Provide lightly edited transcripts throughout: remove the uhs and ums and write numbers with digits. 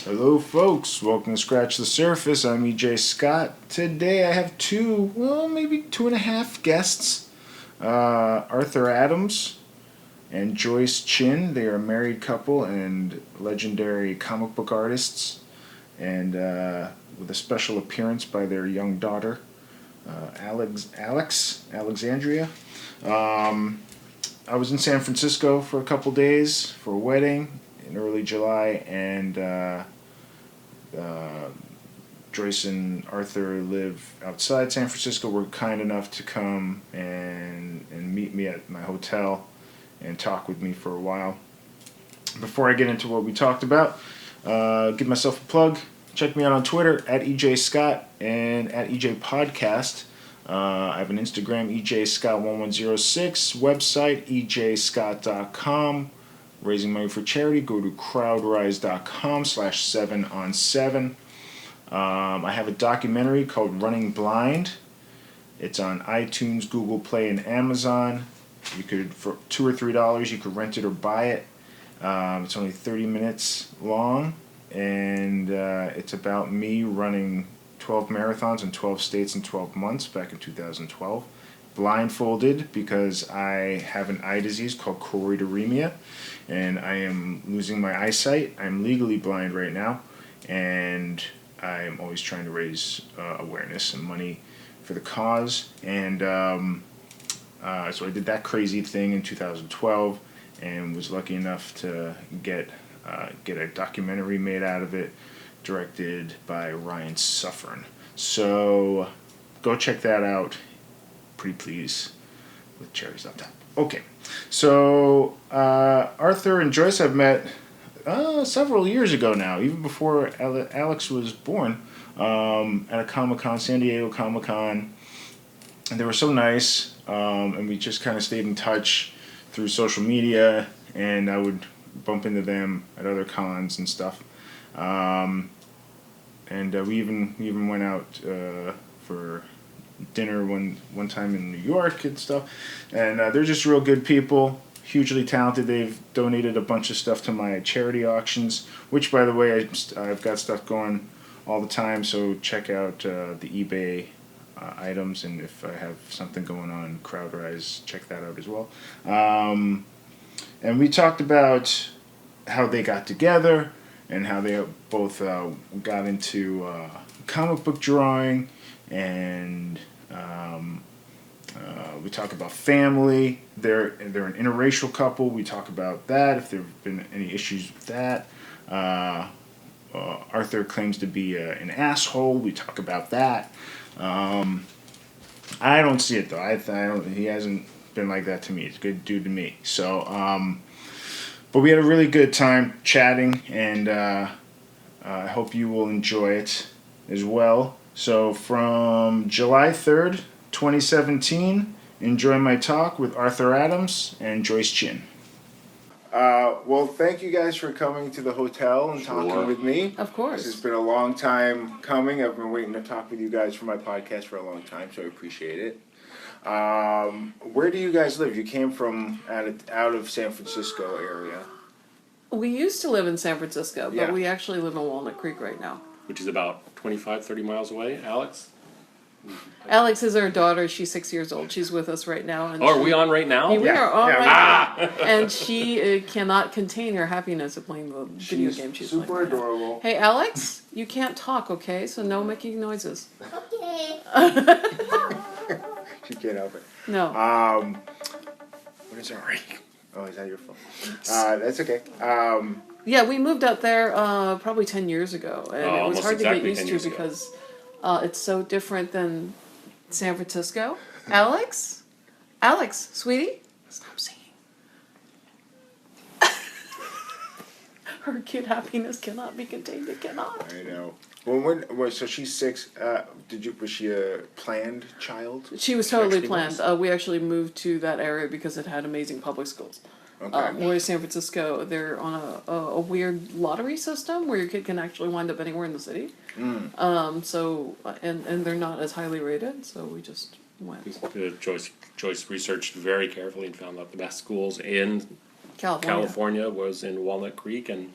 Hello, folks. Welcome to Scratch the Surface. I'm EJ Scott. Today I have maybe 2.5 guests. Arthur Adams and Joyce Chin. They are a married couple and legendary comic book artists, and with a special appearance by their young daughter, Alexandria. I was in San Francisco for a couple days for a wedding in early July, and Joyce and Arthur live outside San Francisco. Were kind enough to come and meet me at my hotel and talk with me for a while. Before I get into what we talked about, give myself a plug. Check me out on Twitter at EJ Scott and at EJ Podcast. I have an Instagram, EJScott1106, website, EJScott.com. Raising money for charity, go to crowdrise.com/7on7. I have a documentary called Running Blind. It's on iTunes, Google Play, and Amazon. You could, for $2 or $3, you could rent it or buy it. It's only 30 minutes long, and it's about me running 12 marathons in 12 states in 12 months back in 2012. Blindfolded because I have an eye disease called choroideremia, and I am losing my eyesight. I'm legally blind right now, and I'm always trying to raise awareness and money for the cause. And so I did that crazy thing in 2012, and was lucky enough to get a documentary made out of it, directed by Ryan Suffern. So go check that out. Pretty please, with cherries on top. Okay, so Arthur and Joyce I've met several years ago now, even before Alex was born, at a Comic-Con, San Diego Comic-Con. And they were so nice, and we just kind of stayed in touch through social media, and I would bump into them at other cons and stuff. And we even went out for dinner one time in New York and stuff, and they're just real good people, hugely talented. They've donated a bunch of stuff to my charity auctions, which, by the way, I've got stuff going all the time, so check out the eBay items, and if I have something going on CrowdRise, check that out as well. And we talked about how they got together and how they both got into comic book drawing, and we talk about family. They're an interracial couple. We talk about that, if there have been any issues with that. Arthur claims to be an asshole. We talk about that. I don't see it, though. I don't. He hasn't been like that to me. He's a good dude to me. So, but we had a really good time chatting, and I hope you will enjoy it as well. So from July 3rd, 2017, enjoy my talk with Arthur Adams and Joyce Chin. Well, thank you guys for coming to the hotel and talking with me. Of course. This has been a long time coming. I've been waiting to talk with you guys for my podcast for a long time, so I appreciate it. Where do you guys live? You came from out of San Francisco area. We used to live in San Francisco, but Yeah. we actually live in Walnut Creek right now. Which is about 25, 30 miles away. Alex? Alex is our daughter. She's 6 years old. She's with us right now. And Oh, are we on right now? We are on right Ah! now. And she cannot contain her happiness of playing the video game she's playing. Super adorable. Hey, Alex, you can't talk, okay? So no making noises. Okay. She can't help it. No. What is that? Oh, is that your phone? That's okay. Yeah, we moved out there probably 10 years ago. And it was almost hard to exactly get used 10 to years ago. because it's so different than San Francisco. Alex? Alex, sweetie? Stop singing. Her kid happiness cannot be contained. It cannot. I know. Well, so she's 6. Was she a planned child? She was totally Actually planned. was. We actually moved to that area because it had amazing public schools. Okay. Whereas San Francisco, they're on a weird lottery system where your kid can actually wind up anywhere in the city. So and they're not as highly rated, so we just went. Joyce researched very carefully and found out the best schools in California. California was in Walnut Creek, and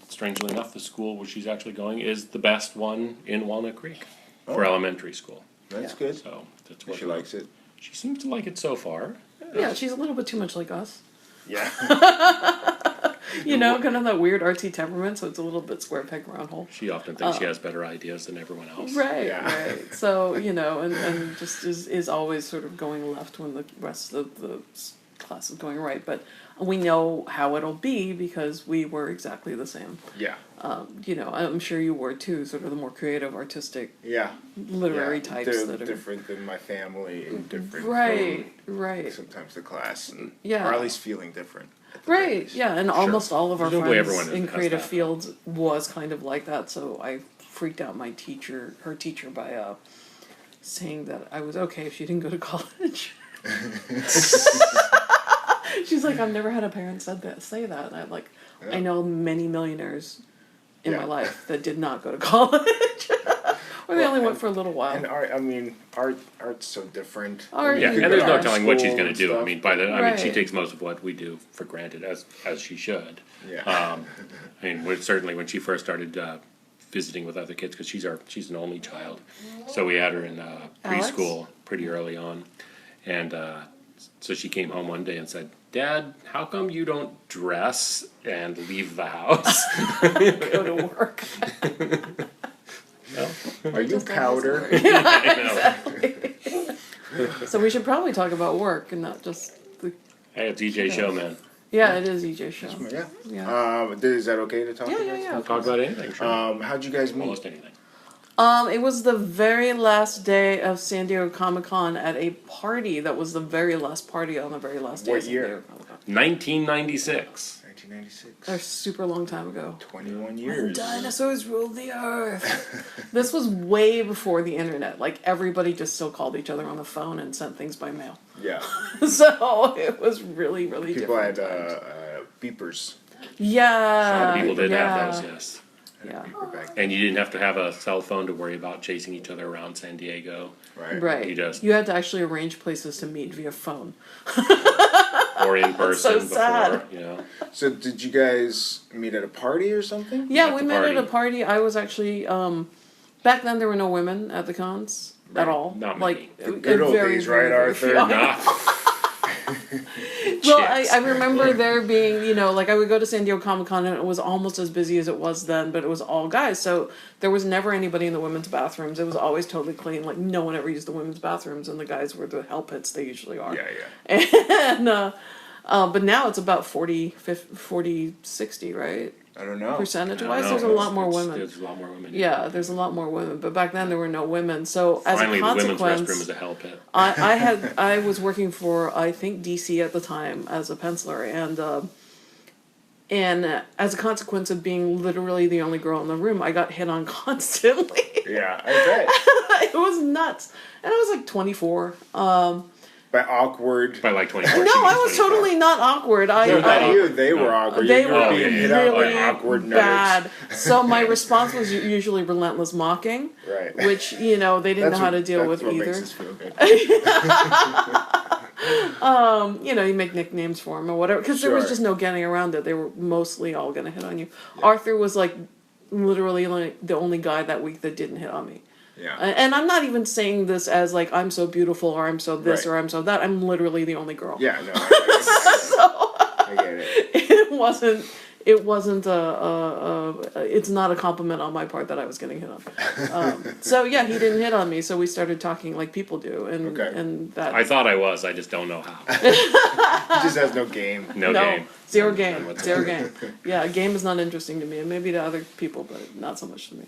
strangely enough, the school where she's actually going is the best one in Walnut Creek for Oh. elementary school. That's Yeah. good. So that's She what likes it. She seems to like it so far. Yeah, she's a little bit too much like us. Yeah. You know, kind of that weird artsy temperament, so it's a little bit square peg round hole. She often thinks she has better ideas than everyone else. Right, Yeah. right. So, you know, and just is always sort of going left when the rest of the class is going right. But we know how it'll be because we were exactly the same. Yeah. You know, I'm sure you were too, sort of the more creative, artistic, Yeah. literary Yeah, types they're that are... different than my family and different Right, from right. sometimes the class, and, Yeah. or at least feeling different. at the very Right, least. yeah, and almost all of our Presumably friends everyone in has creative that. fields was kind of like that, so I freaked out her teacher by saying that I was okay if she didn't go to college. She's like, I've never had a parent say that, and I'm like, Yeah. I know many millionaires in Yeah. my life that did not go to college. Or they only went for a little while. And art's so different. Art, Yeah, You could and there's go no to telling what she's school going and to do. I stuff. mean, she Right. takes most of what we do for granted, as she should. Yeah. I mean, certainly when she first started visiting with other kids, because she's an only child, so we had her in Alex? preschool pretty early on, and so she came home one day and said, "Dad, how come you don't dress and leave the house?" Go to work. Are you Just powder? So we should probably talk about work and not just the... Hey, it's EJ Showman. Yeah, it is EJ show. Yeah. Yeah. Is that okay to talk Yeah, about? yeah, yeah. We'll talk about anything, sure. How'd you guys meet? Almost anything. It was the very last day of San Diego Comic-Con at a party that was the very last party on the very last day What of San year? Diego Comic-Con. 1996. 1996. A super long time ago. 21 When years. dinosaurs ruled the earth. This was way before the internet. Like, everybody just still called each other on the phone and sent things by mail. Yeah. So, it was really, really People different had times. beepers. Yeah. A lot of people did yeah. have those, yes. Yeah. Beeper back then, And you didn't have to have a cell phone to worry about chasing each other around San Diego right? Right. You had to actually arrange places to meet via phone. or in person so before, sad. you know. So did you guys meet at a party or something? Yeah, At we the met at a party. party. I was actually back then there were no women at the cons at Right. all. Not like many. The good old days, right, Arthur? few. Well, Chicks. I remember there being, you know, like I would go to San Diego Comic-Con and it was almost as busy as it was then, but it was all guys. So there was never anybody in the women's bathrooms. It was always totally clean. Like no one ever used the women's bathrooms and the guys were the hell pits they usually are. Yeah, yeah. And, but now it's about 40, 60, right? I don't know. Percentage-wise, No, there's a lot more women. There's a lot more women. Yeah, there's a lot more women, but back then there were no women. So as Finally, a the women's consequence, restroom is a hell pit. I was working for I think DC at the time as a penciler, and as a consequence of being literally the only girl in the room, I got hit on constantly. Yeah, I It was nuts, and I was like 24. bet. By awkward. By like 24. No, I was totally not awkward. No, not you. They were awkward. They you were being hit out by really awkward nerds. bad. So my response was usually relentless mocking, Right. which you know they didn't know how to deal with that's what either. Makes us feel good. You know, you make nicknames for him or whatever, because there was Sure. just no getting around it. They were mostly all gonna hit on you. Arthur was like literally like the only guy that week that didn't hit on me. Yeah. And I'm not even saying this as like I'm so beautiful or I'm so this Right. or I'm so that. I'm literally the only girl. Yeah. No. I get it. It wasn't it's not a compliment on my part that I was getting hit on. So yeah, he didn't hit on me. So we started talking like people do, and Okay. and that I thought I was. I just don't know how. He just has no game. No game. zero None game, whatsoever. zero game. Yeah, game is not interesting to me, and maybe to other people, but not so much to me.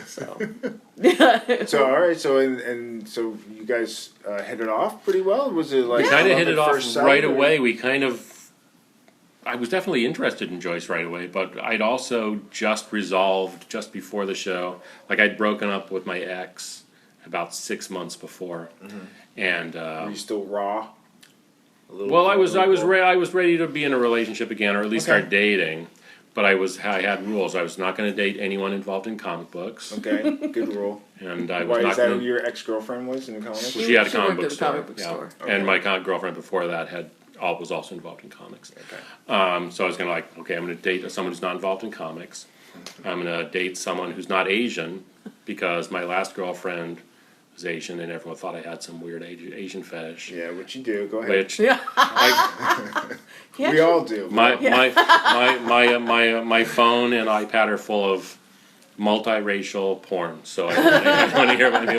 So yeah. So all right. So and so you guys hit it off pretty well. Was it like We kind of love hit at it off first sight, right or- away. I was definitely interested in Joyce right away, but I'd also just resolved just before the show. Like I'd broken up with my ex about 6 months before, and Were you still raw? A little- well, I was little- ready to be in a relationship again, or at least Okay. start dating. But I had rules. I was not going to date anyone involved in comic books, Okay, good rule. and I was Why not is that going who your ex-girlfriend was in the comics? She had a She comic worked book at a store. comic book yeah. store. Okay. And my girlfriend before that was also involved in comics. Okay. So I was gonna okay, I'm gonna date someone who's not involved in comics. I'm gonna date someone who's not Asian because my last girlfriend was Asian and everyone thought I had some weird Asian fetish. Yeah, what you do? Go ahead. Which Yeah. We all do. my phone and iPad are full of multiracial porn, so I want to hear about it.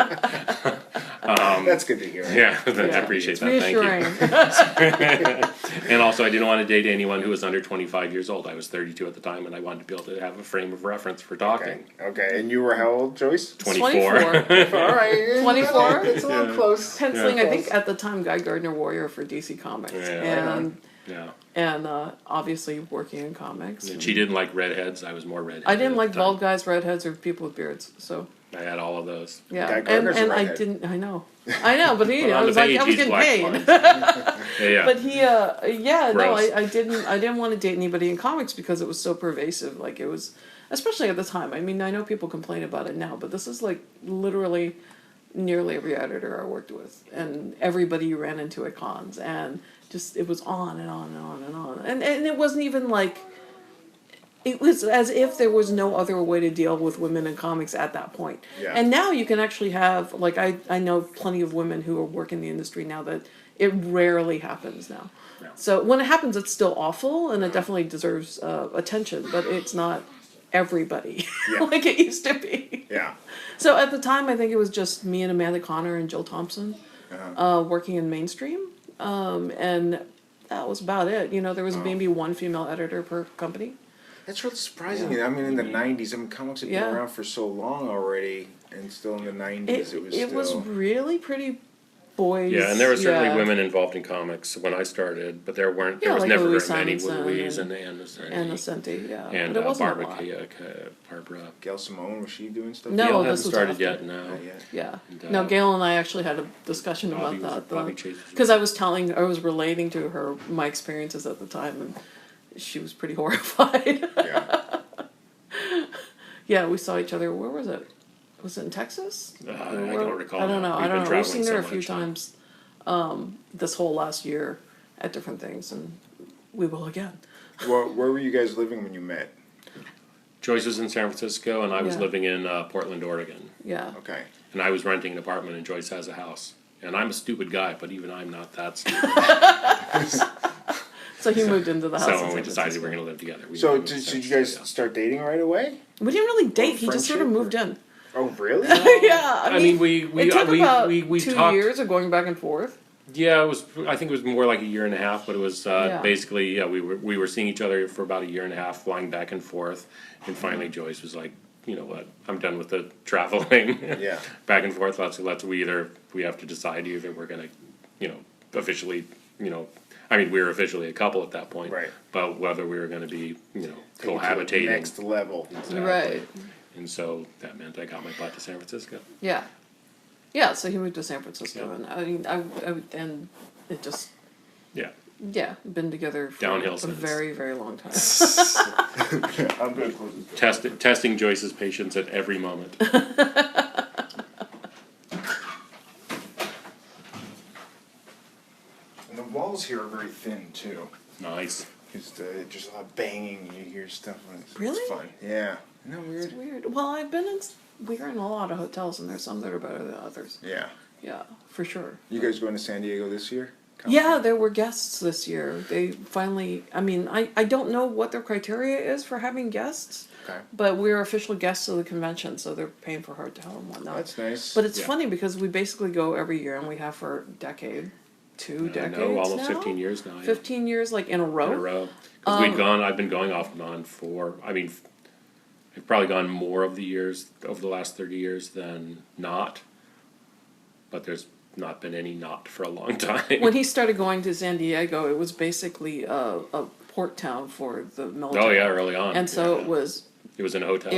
That's good to hear. Yeah, I appreciate that. Reassuring. Thank you. And also, I didn't want to date anyone who was under 25 years old. I was 32 at the time, and I wanted to be able to have a frame of reference for talking. Okay. And you were how old, Joyce? 24. 24. All right. 24? It's a little close. Penciling, Yeah. I think at the time, Guy Gardner Warrior for DC Comics. Yeah. And Yeah. obviously working in comics. And she didn't like redheads. I was more redhead. I didn't like bald guys, redheads, or people with beards. So I had all of those. yeah, Guy and Gardner's a I redhead. didn't. I know, but he. But I on was the like, page, I was he's getting black paid. blonde. Yeah. But he, no, Gross. I didn't want to date anybody in comics because it was so pervasive. Like it was, especially at the time. I mean, I know people complain about it now, but this is like literally nearly every editor I worked with, and everybody you ran into at cons, and just it was on and on and on and on, and it wasn't even like. It was as if there was no other way to deal with women in comics at that point. Yeah. And now you can actually have, like, I know plenty of women who are working in the industry now that it rarely happens now. Yeah. So when it happens, it's still awful and it definitely deserves attention, but it's not everybody Yeah. like it used to be. Yeah. So at the time, I think it was just me and Amanda Connor and Jill Thompson working in mainstream. And that was about it. You know, there was maybe one female editor per company. That's really surprising. I mean, in the 90s, I mean, comics have been Yeah. around for so long already, and still in the 90s, It was really pretty boys. Yeah, and there were certainly women involved in comics when I started, but there weren't. There Yeah, was like never Louise very many. Simonson Louise and and Ascenti, yeah. and But it wasn't a Barbara. lot. Barbara. Gail Simone, was she doing stuff? No, Gail this hasn't was started after. yet. No. Not yet. Yeah. And, No, Gail and I actually had a discussion Bobby about Bobby that. Chase was- Because I was relating to her my experiences at the time, and she was pretty horrified. Yeah. Yeah, we saw each other. Where was it? Was it in Texas? I don't recall. I don't know. now. I don't know. been We've seen her a traveling few so much. times this whole last year at different things, and we will again. Where were you guys living when you met? Joyce was in San Francisco, and I was Yeah. living in Portland, Oregon. Yeah. Okay. And I was renting an apartment, and Joyce has a house. And I'm a stupid guy, but even I'm not that stupid. So he moved into the house. So in when we San decided Francisco. we're going to live together. So moved to did San you guys Francisco. start dating right away? We didn't really date. He just sort of friendship, moved in. Oh, really? Yeah. I mean, we it took about we 2 talked. years of going back and forth. Yeah, it was. I think it was more like a year and a half, but it was Yeah. basically we were seeing each other for about a year and a half, flying back and forth, and finally Joyce was like, you know what, I'm done with the traveling. Yeah. Back and forth. Let's we have to decide either we're gonna, officially, I mean we were officially a couple at that point, Right. But whether we were gonna be, Take it to the cohabitating. next level. Exactly. Right. And so that meant I got my butt to San Francisco. Yeah. Yeah. So he moved to San Francisco, Yeah. and I mean, and it just Yeah. been together for Downhill a since. very, very long time. I'm going to close this door. Testing Joyce's patience at every moment. And the walls here are very thin, too. Nice. Just a lot of banging, you hear stuff. And it's Really? fun. Yeah. Isn't that It's weird? weird. Well, we're in a lot of hotels, and there's some that are better than others. Yeah. Yeah, for sure. You guys going to San Diego this year? Yeah, there were guests this year. They finally, I mean, I don't know what their criteria is for having guests, Okay. but we're official guests of the convention, so they're paying for hotel and whatnot. That's nice. But it's Yeah. funny because we basically go every year, and we have for a decade, two decades almost now? 15 years now. Yeah. 15 years, like in a row? In a row. Because I've been going off and on I've probably gone more of the years, over the last 30 years than not. But there's not been any not for a long time. When he started going to San Diego, it was basically a port town for the military. Oh yeah, early on. And so Yeah. it was in a hotel.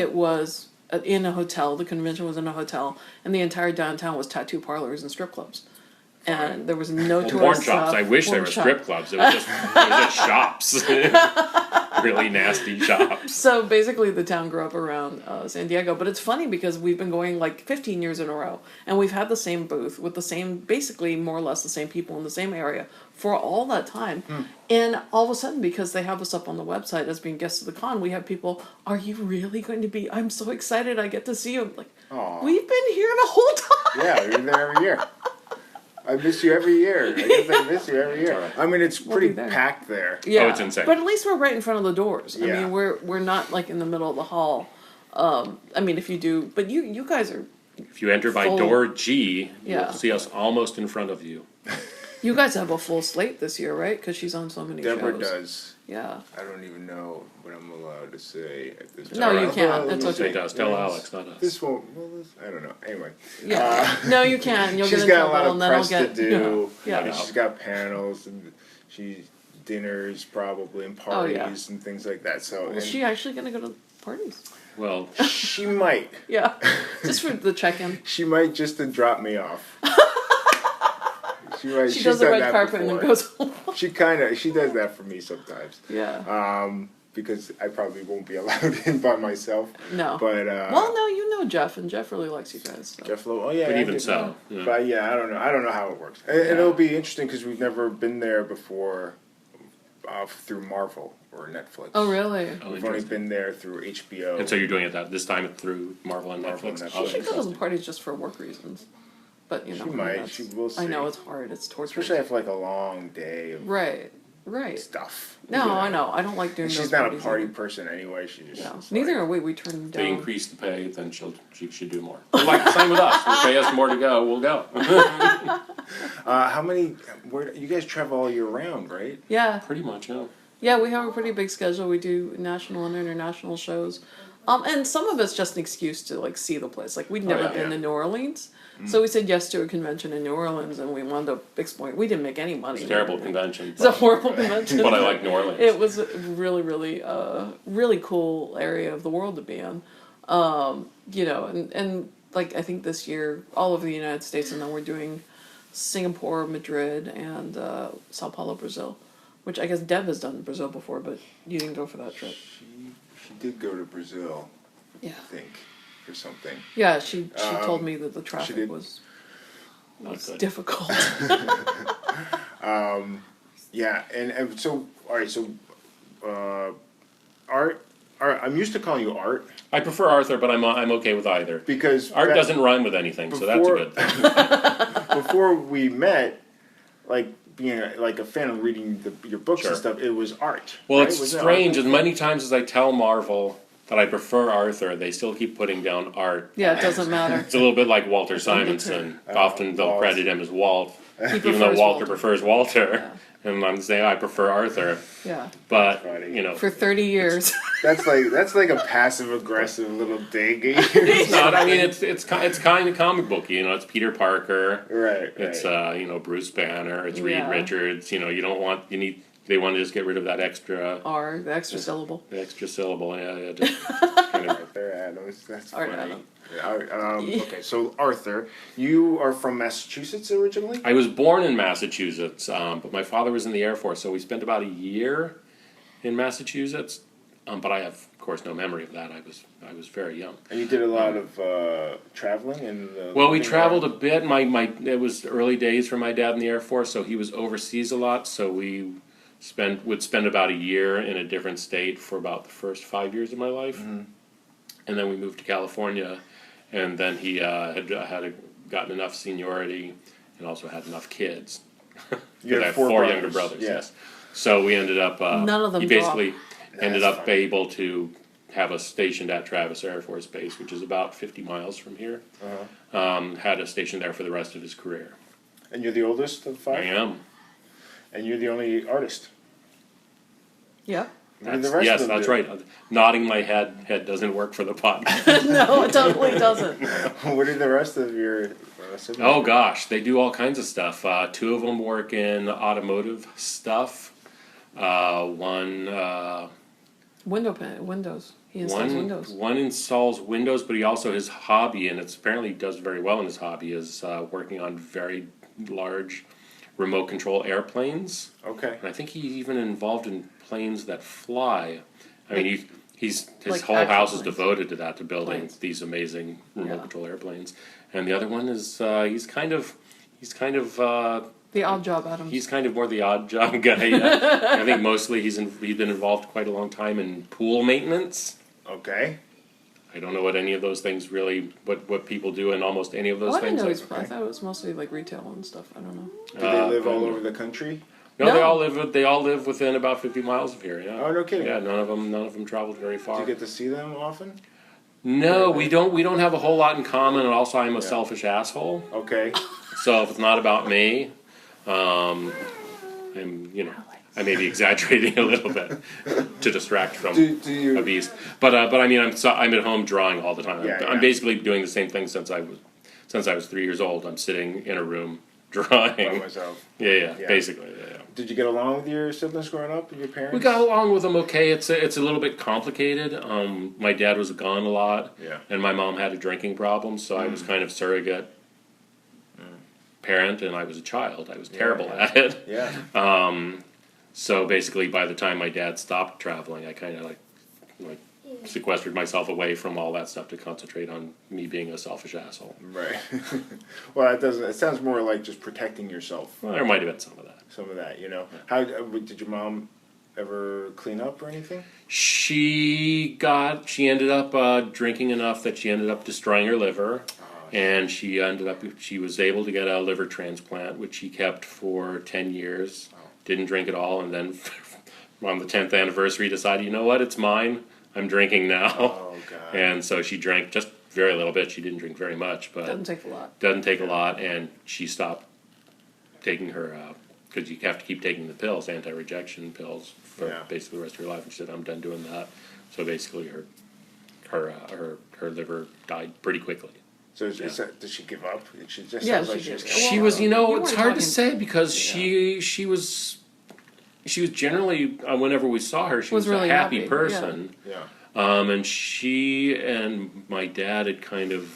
in a hotel. The convention was in a hotel, and the entire downtown was tattoo parlors and strip clubs. And there was no Well, tourist porn shops. stuff. I wish there Porn were shop. strip clubs. It was just shops. really nasty shops. So basically, the town grew up around San Diego. But it's funny because we've been going like 15 years in a row, and we've had the same booth with the same, basically more or less the same people in the same area for all that time. And all of a sudden, because they have us up on the website as being guests of the con, we have people, are you really going to be, I'm so excited I get to see you. Like, Aw. we've been here the whole time. Yeah, you're there every year. I miss you every year. I guess I miss you every year. Alright. I mean, it's We'll pretty be there. packed there. Yeah, Oh, it's insane. But at least we're right in front of the doors. I Yeah. mean, we're not like in the middle of the hall. I mean, if you do, but you guys are, If you enter by Full- door G, Yeah. you'll see us almost in front of you. you guys have a full slate this year, right? Because she's on so many Deborah shows. does. Yeah. I don't even know what I'm allowed to say at this No, you point. can't. Well, It's this- okay. Say us. Tell this- Alex, not us. This won't. Well, this, I don't know. Anyway, Yeah. No, you can. You'll she's get got in a lot trouble, of and then I'll press get. to do. Yeah. And she's got panels and she dinners probably and Oh, yeah. parties and things like that. So Well, and is she actually gonna go to parties? Well, she might. Yeah. Just for the check-in. She might just to drop me off. She might. She she's does the done red that carpet and then before. goes home. She does that for me sometimes. Yeah. Because I probably won't be allowed in by myself. No. But Well, no, you know Jeff, and Jeff really likes you guys. So. Jeff Lowe. Oh yeah. but I even did- so, you know. But yeah, I don't know. I don't know how it works. And it'll be interesting because we've never been there before through Marvel or Netflix. Oh, really? Oh, We've only interesting. been there through HBO. And so you're doing it this time through Marvel and Marvel Netflix. and Oh, She should go to the interesting. parties just for work reasons. But, you know. She I mean, might. that's- She will see. I know, it's hard. It's torture. Especially after like a long day of Right. Right. stuff. No, You I know. I don't like doing And those she's not a parties party either. person anyway. She just. No. is Neither like- are we. We turn them If they down. increase the pay, then she should do more. Like the same with us. If they pay us more to go, we'll go. How many? Where you guys travel all year round, right? Yeah. Pretty much, yeah. Yeah, we have a pretty big schedule. We do national and international shows. And some of it's just an excuse to like see the place. Like we'd never yeah, been yeah. to New Orleans. So we said yes to a convention in New Orleans and we wound up exploring. We didn't make any money. It's a terrible convention. It's a horrible convention. But I like New Orleans. It was a really, really, really cool area of the world to be in. You know, and like I think this year, all over the United States, and then we're doing Singapore, Madrid, and Sao Paulo, Brazil, which I guess Deb has done in Brazil before, but you didn't go for that trip. She did go to Brazil, Yeah. I think, or something. Yeah, she Um, told me that the traffic did- was Not good. difficult. Yeah, and so all right, so Art. I'm used to calling you Art I prefer Arthur, but I'm okay with either. because Art back- doesn't rhyme with anything, so that's a Before- good thing. Before we met, like being like a fan of reading your books Sure. and stuff, it was Art. Well, right? it's Wasn't it strange. Art? As many times as I tell Marvel that I prefer Arthur, they still keep putting down Art. Yeah, it doesn't matter. It's a little bit like Walter Simonson. Often they'll Walt. credit him as Walt, He even though prefers Walter prefers Walter. And I'm saying I prefer Arthur, Yeah, but Funny. you know, for 30 years. That's like a passive aggressive little dig. it's not. I mean, it's kind of comic booky. You know, it's Peter Parker. Right. It's you know, Bruce Banner. It's Reed Yeah. Richards. You know, they want to just get rid of that extra R, the extra syllable. syllable. Yeah, just kind of. Arthur Adams. That's Art funny. Adams. Okay, so Arthur, you are from Massachusetts originally? I was born in Massachusetts, but my father was in the Air Force, so we spent about a year in Massachusetts. But I have, of course, no memory of that. I was very young. And you did a lot of traveling and. Well, we living traveled a around? bit. It was early days for my dad in the Air Force, so he was overseas a lot. So we would spend about a year in a different state for about the first 5 years of my life, and then we moved to California, and then he had gotten enough seniority and also had enough kids. You had I have four four brothers, younger brothers. yeah. Yes, so we ended up. None of them He basically ended That's up funny. able to have us stationed at Travis Air Force Base, which is about 50 miles from here. Had us stationed there for the rest of his career. And you're the oldest of I five? am. And you're the only artist. Yeah. What did the rest Yes, of them that's do? right. Nodding my head doesn't work for the podcast. No, it totally doesn't. What did the rest of your siblings Oh do? gosh, they do all kinds of stuff. Two of them work in automotive stuff. Windows. He installs windows. Windows. One installs windows, but he also his hobby, and it's apparently does very well in his hobby, is working on very large remote control airplanes. Okay. And I think he's even involved in planes that fly. I mean, his Like whole actual house is planes. devoted to that, to building Planes. these amazing remote Yeah. control airplanes. And the other one is he's kind of The Odd Job Adams. he's kind of more the odd job guy. I think mostly he's been involved quite a long time in pool maintenance. Okay. I don't know what any of those things really, what people do in almost any of those I didn't things. know he's. okay. I thought it was mostly like retail and stuff. I don't know. Do they live all over the country? No, No. they all live within about 50 miles of here. Yeah. Oh, no kidding. Yeah, none of them traveled very Do far. you get to see them often? No, we don't have a whole lot in common, and also I'm a Yeah. selfish asshole. Okay. So if it's not about me, I may be exaggerating a little bit to distract from Do you? a beast. But I mean, I'm at home drawing all the time. Yeah, I'm yeah. basically doing the same thing since I was 3 years old. I'm sitting in a room By drawing. myself. Yeah, Yeah. basically, yeah. Did you get along with your siblings growing up and your parents? We got along with them okay. It's a little bit complicated. My dad was gone a lot, Yeah. and my mom had a drinking problem, so I was kind of surrogate parent, and I was a child. I was terrible yeah. at it. Yeah. So basically, by the time my dad stopped traveling, I kind of like sequestered myself away from all that stuff to concentrate on me being a selfish asshole. Right. Well, it doesn't. It sounds more like just protecting yourself. Well, there might have been some of that. Some of that, you know. How did your mom ever clean up or anything? She ended up drinking enough that she ended up destroying her liver, and she was able to get a liver transplant, which she kept for 10 years. Didn't drink at all, and then on the 10th anniversary decided, you know what, it's mine. I'm drinking now. Oh God. And so she drank just very little bit. She didn't drink very much, but Doesn't take a lot. doesn't take a lot, and she stopped taking her because you have to keep taking the pills, anti-rejection pills, for Yeah. basically the rest of your life. And she said, "I'm done doing that." So basically, her liver died pretty quickly. So did she give up? She just Yeah, sounds like she she was did. kinda- She was, You it's weren't hard to talking- say because Yeah. she was generally whenever we saw her, she Was was really a happy happy, person. Yeah. And she and my dad had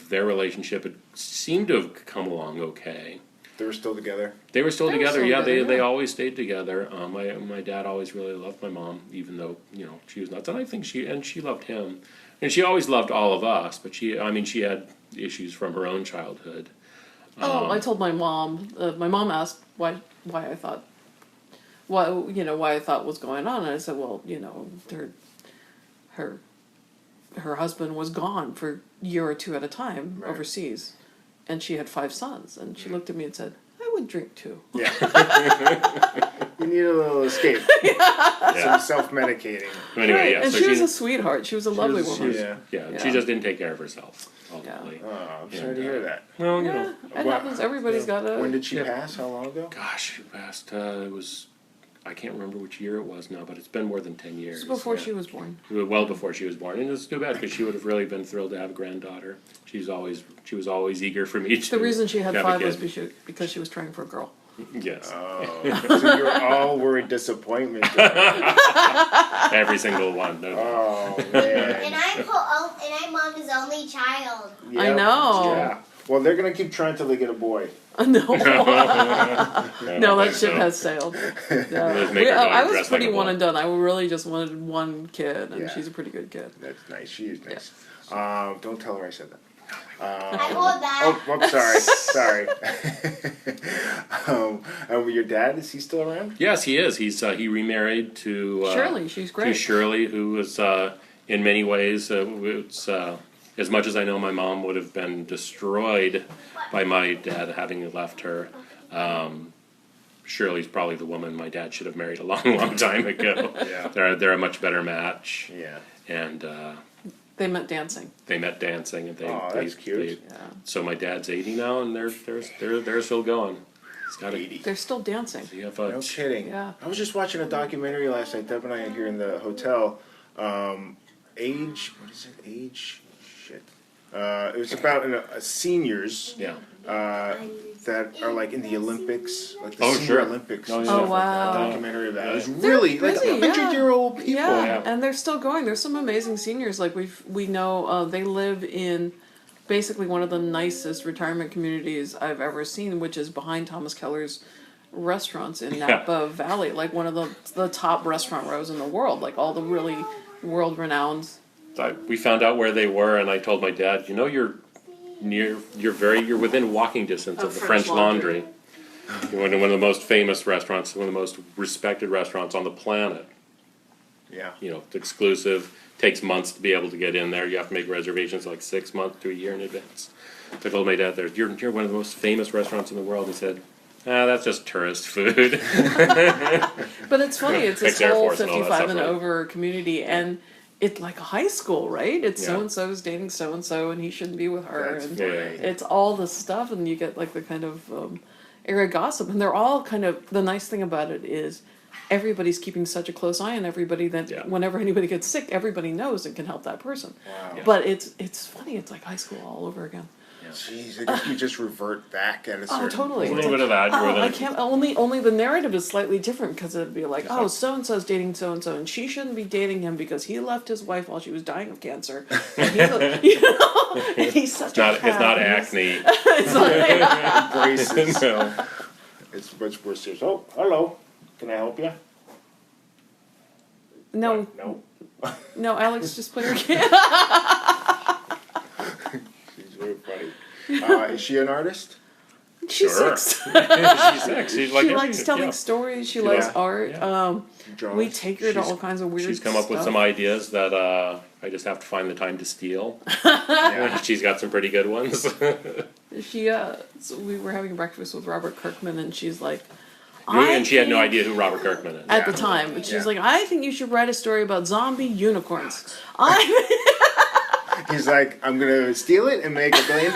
their relationship had seemed to have come along okay. They were still together. They were still They were together, still yeah. together, They yeah. always stayed together. My dad always really loved my mom, even though she was nuts, and I think she loved him, and she always loved all of us. But she had issues from her own childhood. I told my mom. My mom asked why I thought, why I thought was going on, and I said, well, her husband was gone for a year or two at a time Right. overseas, and she had 5 sons, and she looked at me and said, I would drink too. Yeah. You need a little escape. Yeah. Some self-medicating. Anyway, Right, yeah. and so she was a sweetheart. She was a lovely woman. Yeah. yeah. She Yeah. just didn't take care of herself ultimately. Oh, I'm sorry to hear that. Well, Yeah, it Well, happens. Everybody's got a. When did she Yeah. pass? How long ago? Gosh, she passed. It was. I can't remember which year it was now, but it's been more than 10 years. It was before Yeah. she was born. Well before she was born, and it's too bad because she would have really been thrilled to have a granddaughter. She was always eager for me to. The reason she had have a 5 was kid. because she was trying for a girl. Yes, Oh, so you're all worried disappointment. every single one. No, Oh And man. I'm mom's only child. I Yep. know. Yeah. Well, they're gonna keep trying till they get a boy. No, no, that ship has sailed. Yeah. Let's make her I daughter was dress like pretty a one boy. and done. I really just wanted one kid, and Yeah. she's a pretty good kid. That's nice. She is nice. Don't tell her I said that. I hold that. Oh, whoops, sorry. Sorry. Your dad, is he still around? Yes, he is. He remarried to Shirley, she's to great. Shirley, who was in many ways it's as much as I know my mom would have been destroyed by my dad having left her. Shirley's probably the woman my dad should have married a long, long time ago. Yeah. They're a much better match, Yeah. and They met dancing. they met dancing, and Oh, that's cute. Yeah. so my dad's 80 now, and they're still going. He's got 80. They're still dancing. No kidding. Yeah. I was just watching a documentary last night. Deb and I are here in the hotel. Age. What is it? Age. Shit. It was about seniors Yeah. that are like in the Olympics, like the Oh, senior sure. Olympics. Oh, and yeah. stuff Oh, like that. wow. A documentary of that. It was They're really like busy, 100-year-old people. Yeah, Yeah. and they're still going. There's some amazing seniors. Like we know they live in basically one of the nicest retirement communities I've ever seen, which is behind Thomas Keller's restaurants in Napa Valley, like one of the top restaurant rows in the world, like all the really world renowned. We found out where they were, and I told my dad, you're within walking distance of the French Laundry. One of the most famous restaurants, one of the most respected restaurants on the planet. Yeah. It's exclusive. Takes months to be able to get in there. You have to make reservations like 6 months to a year in advance. So I told my dad, you're one of the most famous restaurants in the world. He said, that's just tourist food. But it's funny. It's this Air whole Force and all that 55 stuff, and right? over community, and it's like a high school, right? It's Yeah. so and so's dating so and he shouldn't be with her, That's and funny. it's all this stuff, and you get like the kind of area gossip, and they're all kind of. The nice thing about it is everybody's keeping such a close eye on everybody that whenever anybody gets sick, everybody knows and can help that person. Wow. Yeah. But it's funny. It's like high school all over again. Jeez, I guess we just revert back at a certain Totally. A point. little bit of algorithm. I can't. Only the narrative is slightly different because it'd be like, so and so's dating so and she shouldn't be dating him because he left his wife while she was dying of cancer. And and he's such a It's not acne. It's like, Braces. No. It's much more serious. Oh, hello. Can I help you? no, No. no, Alex, just play your game. She's very funny. Is she an artist? She's Sure. 6. She's six. She's like She likes telling stories. She likes art. Yeah. Draws? We take her to all kinds of weird. She's come up with stuff. some ideas that I just have to find the time to steal. Yeah. She's got some pretty good ones. She so we were having breakfast with Robert Kirkman, and she's like, And she had no think- idea who Robert Kirkman is. at the time, but she's Yeah. like, I think you should write a story about zombie unicorns. He's like, I'm gonna steal it and make $1 billion.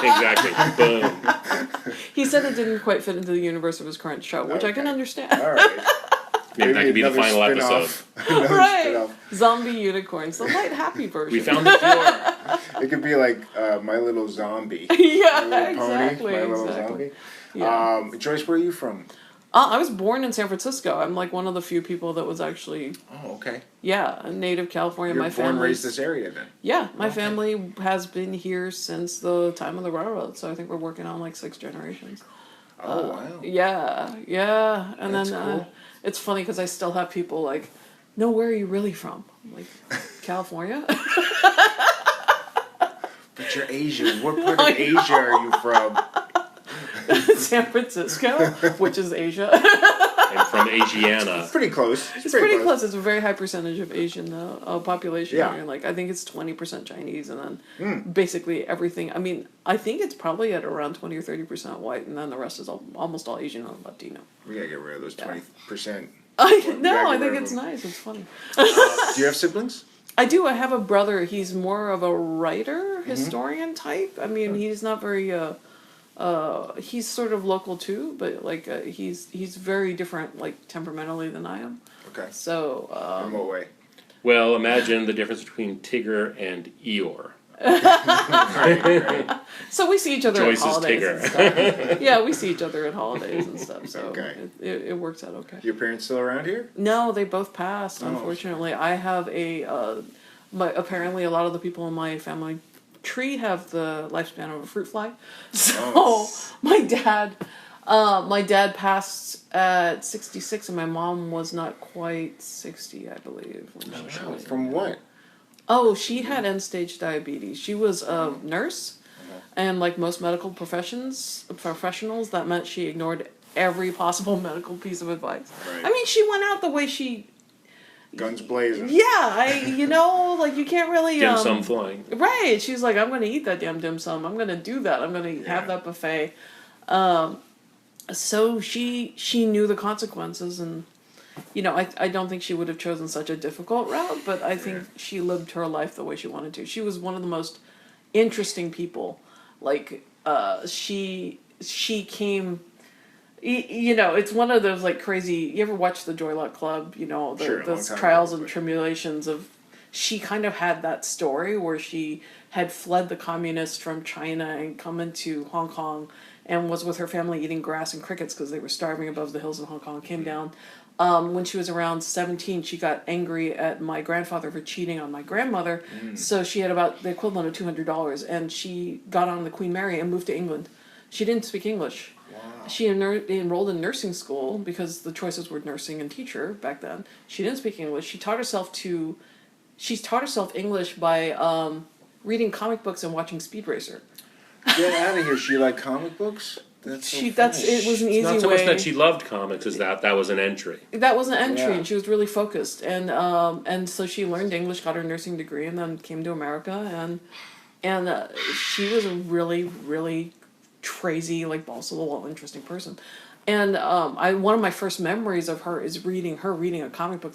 Exactly. Boom. He said it didn't quite fit into the universe of his current show, which I can Okay. understand. All right. Maybe that could be the another final spin-off. episode. Another Right, spin-off. zombie unicorns, the light, happy version. We found the cure. It could be like My Little Zombie. yeah, My Little Pony, exactly, My Little exactly. Zombie. Yeah. Joyce, where are you from? I was born in San Francisco. I'm like one of the few people that was actually, Oh, okay. a native California. You're My born and family. raised this area then. Yeah, my Okay. family has been here since the time of the railroad, so I think we're working on like 6 generations. Oh, wow. Yeah, and That's then cool. it's funny because I still have people like, no, where are you really from? I'm like, California. But you're Asian. What part of Asia are you from? San Francisco, which is Asia. And from Asiana. Pretty close. It's pretty close. It's a very high percentage of Asian population Yeah. here. Like I think it's 20% Chinese, and then basically everything. I mean, I think it's probably at around 20 or 30% white, and then the rest is almost all Asian and Latino. We gotta get rid of those 20%. I Well, no, yeah, I get think rid of it's them. nice. It's funny. Do you have siblings? I do. I have a brother. He's more of a writer, historian type. I mean, he's not very. He's sort of local too, but like he's very different, like temperamentally than I am. Okay. So. In what way? Well, imagine the difference between Tigger and Eeyore. So we see each other Joyce at is holidays Tigger. and stuff. Yeah, we see each other at holidays and stuff. So Okay. it works out okay. Your parents still around here? No, they both passed. Oh. Unfortunately, I have apparently a lot of the people in my family tree have the lifespan of a fruit fly. So Oh. my dad passed at 66, and my mom was not quite 60, I believe. When she died. From what? Oh, she had end-stage diabetes. She was a nurse, and like most medical professionals, that meant she ignored every possible medical piece of advice. Right. I mean, she went out the way she. Guns blazing. Yeah, like you can't really. Dim sum flying. Right. She's like, I'm going to eat that damn dim sum. I'm going to do that. I'm going to have that buffet. So she knew the consequences, and I don't think she would have chosen such a difficult route, but I think she lived her life the way she wanted to. She was one of the most interesting people. Like she came. It's one of those like crazy. You ever watch the Joy Luck Club? Sure, a long those time trials ago, and but- tribulations of. She kind of had that story where she had fled the communists from China and come into Hong Kong, and was with her family eating grass and crickets because they were starving above the hills of Hong Kong. Came down. When she was around 17, she got angry at my grandfather for cheating on my grandmother. So she had about the equivalent of $200, and she got on the Queen Mary and moved to England. She didn't speak English. Wow. She enrolled in nursing school because the choices were nursing and teacher back then. She didn't speak English. She taught herself English by reading comic books and watching Speed Racer. Get out of here. She liked comic books? That's so funny. It was an easy Not so way. much that she loved comics as that was an entry. That was an entry, Yeah. and she was really focused, and so she learned English, got her nursing degree, and then came to America, and she was a really, really crazy, like balls to the wall, interesting person, and one of my first memories of her is reading a comic book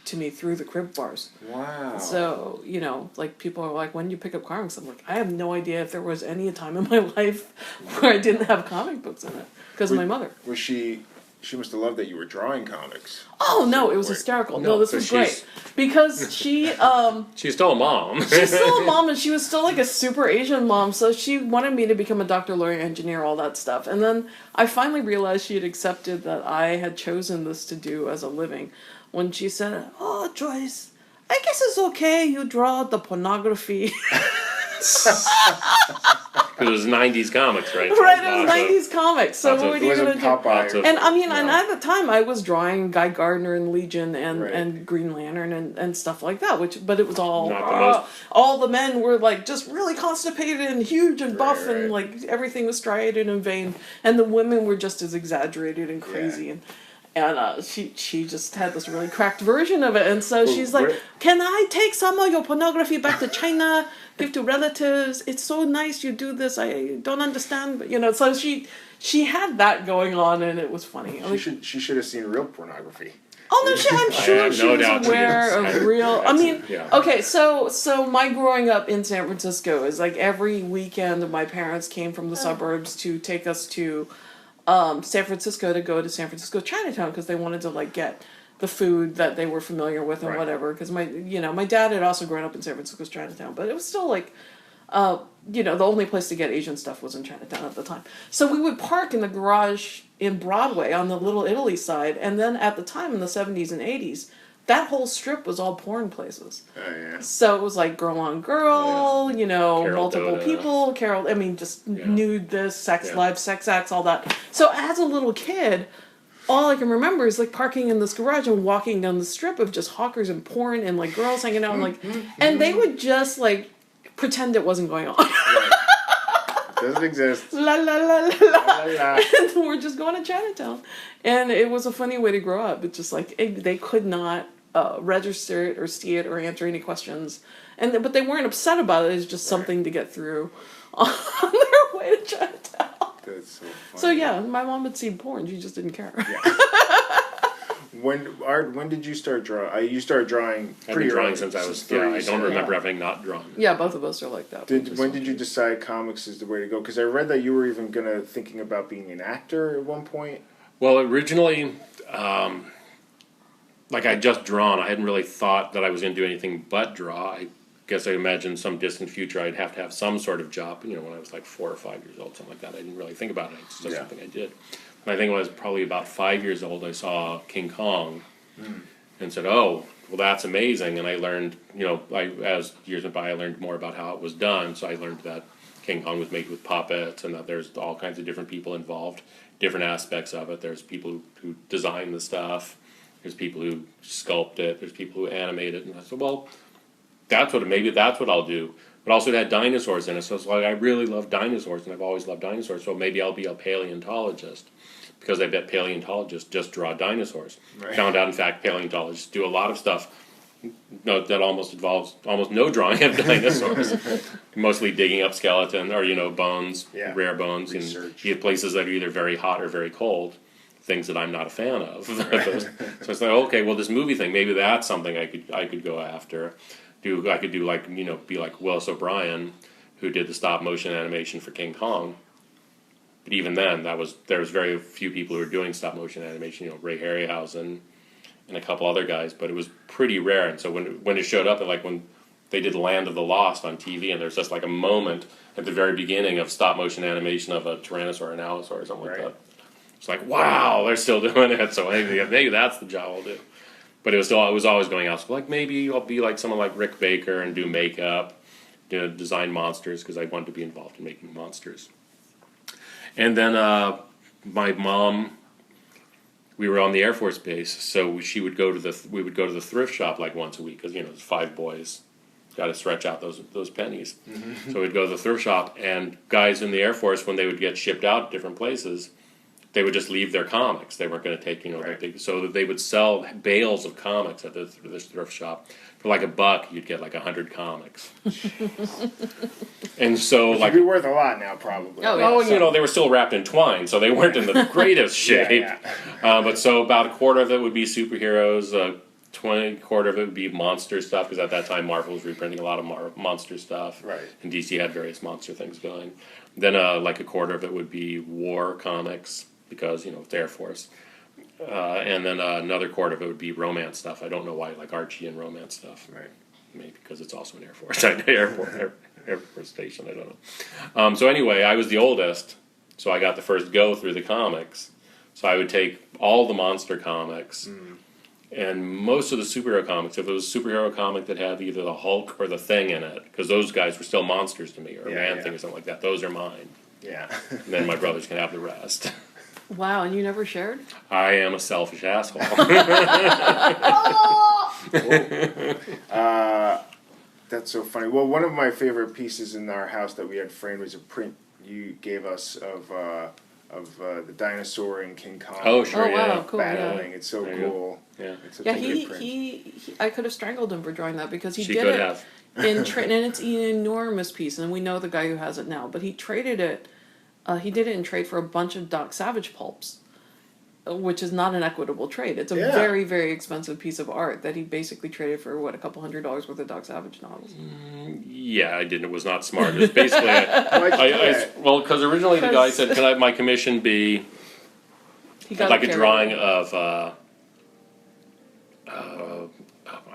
to me through the crib bars. Wow. So, like people are like, when do you pick up comics? I'm like, I have no idea if there was any time in my life where I didn't have comic books in it because of my mother. Was she must have loved that you were drawing comics. Oh no, it was Wait. hysterical. No, No, this so was she's- great because she's still a mom. still a mom and she was still like a super Asian mom. So she wanted me to become a doctor, lawyer, engineer, all that stuff. And then I finally realized she had accepted that I had chosen this to do as a living. When she said, "Oh, Joyce, I guess it's okay. You draw the pornography." Because it was 90s comics, right? Right, it was Lots of- 90s comics. So lots of- what It are you wasn't gonna do? Popeye. of- And I mean, and No. at the time, I was drawing Guy Gardner and Legion and, Right. and Green Lantern and stuff like that. But it was all Not the most- all the men were like just really constipated and huge and buff Right, and like everything was striated and vain, and the women were just as exaggerated and crazy and she just had this really cracked version of it, and so she's like, where- "Can I take some of your pornography back to China, give to relatives? It's so nice you do this. I don't understand, but so she had that going on, and it was funny. She should have seen real pornography. Oh no, I'm sure have she no was doubt she aware is. of real. I mean, Yeah. okay, so my growing up in San Francisco is like every weekend my parents came from the suburbs to take us to San Francisco to go to San Francisco Chinatown because they wanted to like get the food that they were familiar with and Right. whatever. Because my dad had also grown up in San Francisco's Chinatown, but it was still like. The only place to get Asian stuff was in Chinatown at the time. So we would park in the garage in Broadway on the Little Italy side, and then at the time in the 70s and 80s, that whole strip was all porn places. Oh yeah. So it was like girl on girl, Carol multiple Doda. people, just Yeah. nude this, sex Yeah. live, sex acts, all that. So as a little kid, all I can remember is like parking in this garage and walking down the strip of just hawkers and porn and like girls hanging out and like, and they would just like pretend it wasn't going on. Doesn't exist. La la la la la. La, la, la. And we're just going to Chinatown. And it was a funny way to grow up. It's just like they could not register it or see it or answer any questions. But they weren't upset about it. It's just something to get through on their way to Chinatown. That's so funny. So yeah, my mom had seen porn. She just didn't care. When did you start drawing? You started drawing I've pretty been drawing early, since I was, three, I don't so- remember having not drawn. Yeah, both of us are like that. When did you decide comics is the way to go? Because I read that you were even thinking about being an actor at one point. Well, originally, like I'd just drawn. I hadn't really thought that I was going to do anything but draw. I guess I imagined some distant future I'd have to have some sort of job, when I was like 4 or 5 years old, something like that. I didn't really think about it. It's just Yeah. something I did. And I think when I was probably about 5 years old, I saw King Kong and said, oh, well, that's amazing. And I learned, as years went by, I learned more about how it was done. So I learned that King Kong was made with puppets and that there's all kinds of different people involved, different aspects of it. There's people who design the stuff. There's people who sculpt it. There's people who animate it. And I said, well, maybe that's what I'll do. But also it had dinosaurs in it. So it's like, I really love dinosaurs and I've always loved dinosaurs. So maybe I'll be a paleontologist. Because I bet paleontologists just draw dinosaurs. Right. Found out, in fact, paleontologists do a lot of stuff that almost involves almost no drawing of dinosaurs. Mostly digging up skeleton or bones, Yeah. rare bones, Research. and you have places that are either very hot or very cold. Things that I'm not a fan of. So it's like, okay, well, this movie thing, maybe that's something I could go after. I could do be like Willis O'Brien, who did the stop motion animation for King Kong. But even then, there was very few people who were doing stop motion animation. Ray Harryhausen and a couple other guys, but it was pretty rare. And so when it showed up, and like when they did Land of the Lost on TV, and there's just like a moment at the very beginning of stop motion animation of a Tyrannosaur or an Allosaur or something like Right. that. It's like, wow, they're still doing it. So maybe that's the job I'll do. But it was always going out. So like maybe I'll be like someone like Rick Baker and do makeup, design monsters because I wanted to be involved in making monsters. And then my mom, we were on the Air Force base, so we would go to the thrift shop like once a week because there's 5 boys, got to stretch out those pennies. So we'd go to the thrift shop, and guys in the Air Force, when they would get shipped out to different places, they would just leave their comics. They weren't going to take so that they would sell bales of comics at this thrift shop for like $1. You'd get like 100 comics. And so Which would be worth a lot now, probably. Oh, yeah. they were still wrapped in twine, so they weren't in the greatest shape. But so about a quarter of it would be superheroes, quarter of it would be monster stuff, because at that time Marvel was reprinting a lot of monster stuff. Right. And DC had various monster things going. Then like a quarter of it would be war comics, because, it's Air Force. And then another quarter of it would be romance stuff. I don't know why, like Archie and romance stuff. Right. Maybe because it's also an Air Force Air Force station. I don't know. So anyway, I was the oldest, so I got the first go through the comics. So I would take all the monster comics and most of the superhero comics. If it was a superhero comic that had either the Hulk or the Thing in it, because those guys were still monsters to me, or Man-Thing or something like that. Those are mine. Yeah. And then my brothers can have the rest. Wow, and you never shared? I am a selfish asshole. That's so funny. Well, one of my favorite pieces in our house that we had framed was a print you gave us of the dinosaur and King Kong. Oh, sure, Oh, wow, yeah. cool, battling. It's so There you go. cool. Yeah. It's such Yeah, a good he, print. he I could have strangled him for drawing that, because he She did could it have. and it's an enormous piece, and we know the guy who has it now, but he traded it, he did it in trade for a bunch of Doc Savage pulps, which is not an equitable trade. It's a very, very expensive piece of art that he basically traded for, what, a couple $100 worth of Doc Savage novels. Yeah, I didn't. It was not smart. It was basically, because originally the guy Because- said, "Can I have my commission be He got like a carried drawing away. of I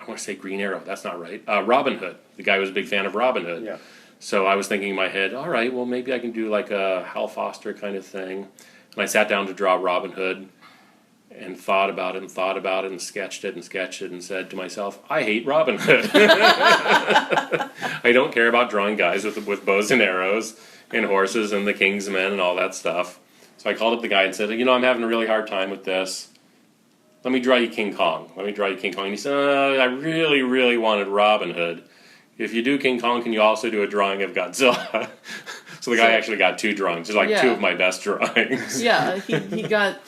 want to say Green Arrow. That's not right. Robin Hood. The guy was a big fan of Robin Hood. Yeah. So I was thinking in my head, all right, well maybe I can do like a Hal Foster kind of thing. And I sat down to draw Robin Hood, and thought about it and sketched it and said to myself, I hate Robin Hood. I don't care about drawing guys with bows and arrows and horses and the King's Men and all that stuff. So I called up the guy and said, I'm having a really hard time with this. Let me draw you King Kong. And he said, I really, really wanted Robin Hood. If you do King Kong, can you also do a drawing of Godzilla? So the guy actually got 2 drawings. It's like 2 of my best drawings. Yeah, he got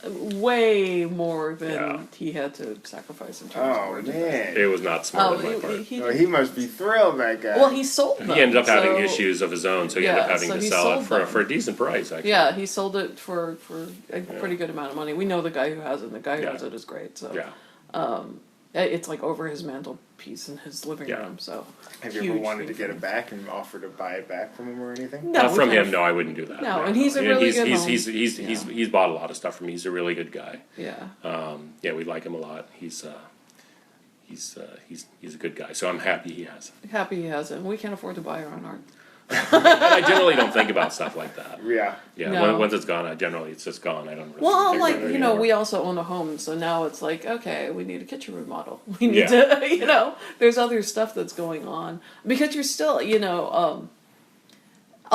way more than Yeah. he had to sacrifice in terms of Oh, origin. man. It was not smart Oh, on my part. He must be thrilled, that guy. well, he sold them. He ended up having so- issues of his own, so he ended up having so to he sell it sold them. for a decent price, actually. Yeah, he sold it for a pretty good amount of money. We know the guy who has it, and the guy who has it is great. So Yeah. it's like over his mantelpiece in his living Yeah. room. So have you ever huge wanted to thing get for it back and offer to buy it back from him or anything? No, From we him, can't no, I wouldn't do that. No, and he's a really good home. He's bought a lot of stuff from me. He's a really good guy. Yeah. Yeah, we like him a lot. He's a good guy. So I'm happy he has it. Happy he has it. And we can't afford to buy our own art. And I generally don't think about stuff like that. Yeah. Yeah, No. once it's gone, it's just gone. I don't. Really Well, think like, about it you know, anymore. we also own a home, so now it's like, okay, we need a kitchen remodel. We need Yeah. to, there's other stuff that's going on. Because you're still, a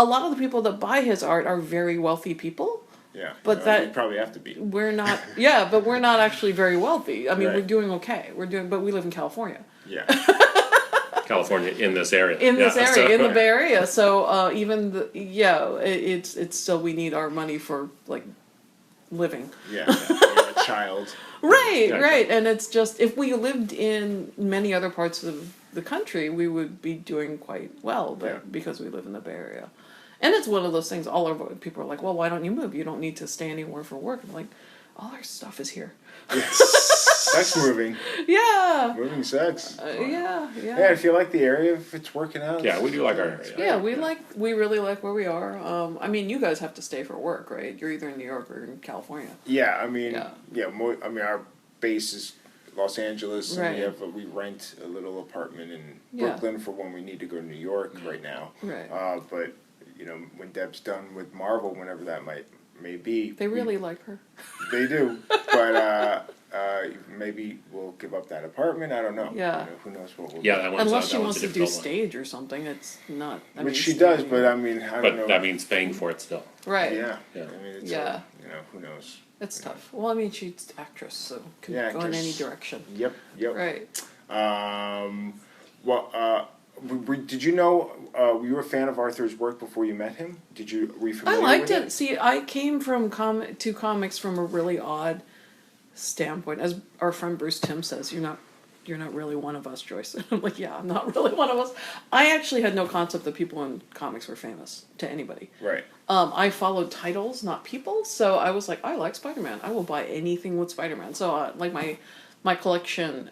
lot of the people that buy his art are very wealthy people. Yeah. But that- you probably have to be. We're not, but we're not actually very wealthy. I mean, Right. we're doing okay. But we live in California. Yeah. California in this area. In this Yeah, area, so- in the Bay Area. So even it's still, we need our money for, like, living. Yeah. You're a child. Right, Exactly. right. And it's just, if we lived in many other parts of the country, we would be doing quite well, but Yeah. because we live in the Bay Area. And it's one of those things, all of people are like, well, why don't you move? You don't need to stay anywhere for work. I'm like, all our stuff is here. Sex moving. Yeah. Moving sex. Yeah. Yeah, if you like the area, if it's working out. Yeah, we do like our area. Yeah, we really like where we are. I mean, you guys have to stay for work, right? You're either in New York or in California. Yeah, I mean, Yeah. our base is Los Angeles, and Right. we rent a little apartment in Yeah. Brooklyn for when we need to go to New York right now. Right. But when Deb's done with Marvel, whenever that may be, They really like her. They do, but maybe we'll give up that apartment. I don't know. Yeah. Who knows what we'll Yeah, do. that one's Unless that she one's wants a to do difficult one. stage or something, it's not. I Which mean, she does, but I mean, I don't But know. that means paying for it still. right. Yeah. Yeah. I mean, it's Yeah. who knows? It's tough. Well, I mean, she's actress, so can Yeah, go in any actress. direction. Yep. Right. Well, did you know were you a fan of Arthur's work before you met him? Were you I familiar liked with it. See, I came from to comics from a really odd standpoint. As our friend Bruce Timm says, you're not really one of us, Joyce. And I'm like, yeah, I'm not really one of us. I actually had no concept that people in comics were famous to anybody. Right. I followed titles, not people. So I was like, I like Spider-Man. I will buy anything with Spider-Man. So like my collection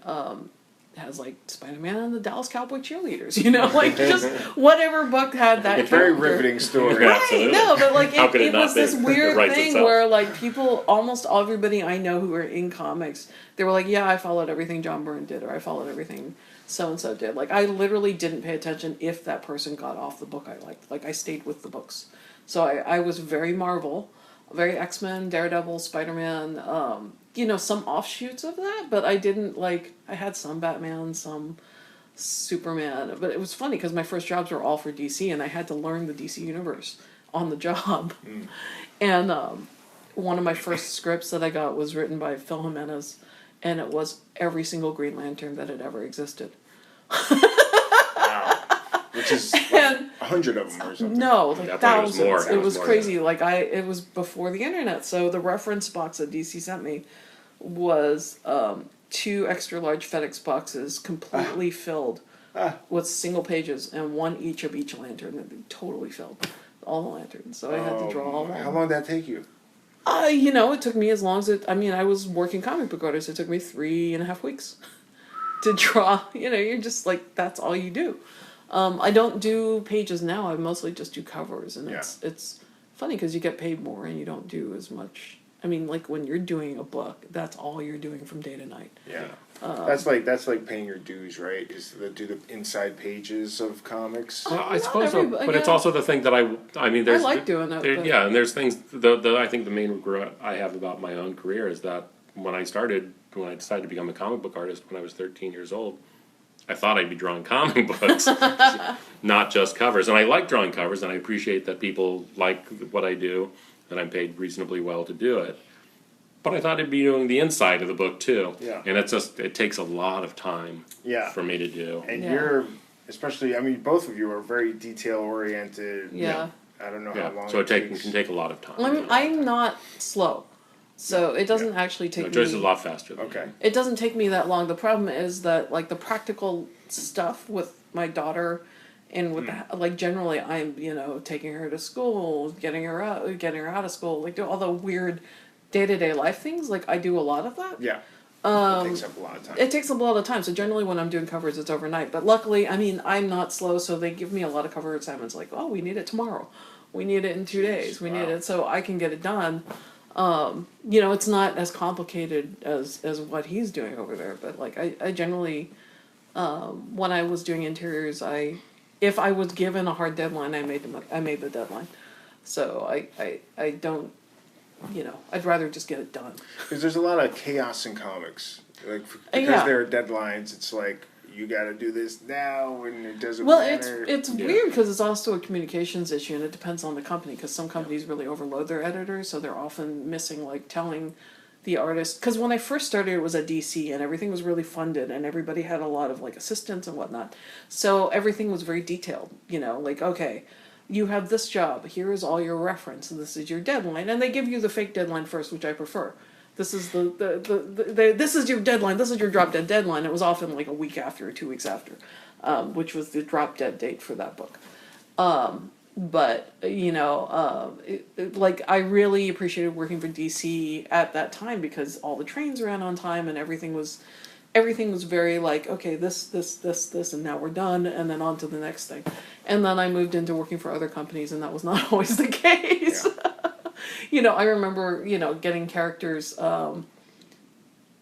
has like Spider-Man and the Dallas Cowboy Cheerleaders. Like just whatever book had that. It's a very character. riveting story. Yeah. Right, Absolutely. no, but like How could it it not was be? this It weird writes thing itself. where like people, almost everybody I know who are in comics, they were like, yeah, I followed everything John Byrne did, or I followed everything so-and-so did. Like I literally didn't pay attention if that person got off the book I liked. Like I stayed with the books. So I was very Marvel, very X-Men, Daredevil, Spider-Man, some offshoots of that, but I didn't I had some Batman, some Superman, but it was funny because my first jobs were all for DC, and I had to learn the DC universe on the job. And one of my first scripts that I got was written by Phil Jimenez, and it was every single Green Lantern that had ever existed. Wow. Which is And 100 of them or something. no, Definitely thousands. was more. It It was was more, crazy. It was before the internet, so the reference box that DC sent me was 2 extra large FedEx boxes completely filled with single pages and one each of each lantern. And they totally filled all the lanterns. So I had to draw all of them. How long did that take you? It took me as long as I was working comic book artist. It took me 3.5 weeks to draw. You're just like, that's all you do. I don't do pages now. I mostly just do covers, and it's funny because you get paid more and you don't do as much. I mean, like when you're doing a book, that's all you're doing from day to night. Yeah. That's like paying your dues, right? Is to do the inside pages of comics. Well, I Not suppose, so, everybody- but it's yeah. also the thing that I mean, there's. I like doing it, but- Yeah, and there's things. I think the main regret I have about my own career is that when I decided to become a comic book artist when I was 13 years old, I thought I'd be drawing comic books, not just covers. And I like drawing covers, and I appreciate that people like what I do, and I'm paid reasonably well to do it. But I thought I'd be doing the inside of the book too. Yeah. And it takes a lot of time for me to do. And Yeah. you're, especially, both of you are very detail oriented. Yeah. I don't know Yeah. how long So it takes. can take a lot of time. I'm not slow, so it doesn't actually take No, me. Joyce is a lot faster than Okay. me. It doesn't take me that long. The problem is that the practical stuff with my daughter, and with generally I'm taking her to school, getting her out of school, do all the weird day-to-day life things. I do a lot of that. Yeah. It takes up a lot of time. It takes up a lot of time. So generally when I'm doing covers, it's overnight. But luckily, I'm not slow, so they give me a lot of cover assignments. Oh, we need it tomorrow. We need it in 2 days. We need it, so I can get it done. It's not as complicated as what he's doing over there. But I generally, when I was doing interiors, if I was given a hard deadline, I made the deadline. So I don't. I'd rather just get it done. Because there's a lot of chaos in comics. Because Yeah. there are deadlines, it's you got to do this now, and it doesn't Well, matter. it's weird because it's also a communications issue, and it depends on the company. Because some companies really overload their editors, so they're often missing telling the artist. Because when I first started, it was at DC, and everything was really funded, and everybody had a lot of assistants and whatnot. So everything was very detailed. Okay, you have this job. Here is all your reference. This is your deadline, and they give you the fake deadline first, which I prefer. This is this is your deadline. This is your drop dead deadline. It was often a week after or 2 weeks after, which was the drop dead date for that book. But I really appreciated working for DC at that time because all the trains ran on time and everything was very okay, this, and now we're done, and then on to the next thing. And then I moved into working for other companies, and that was not always the case. Yeah. I remember, getting characters, and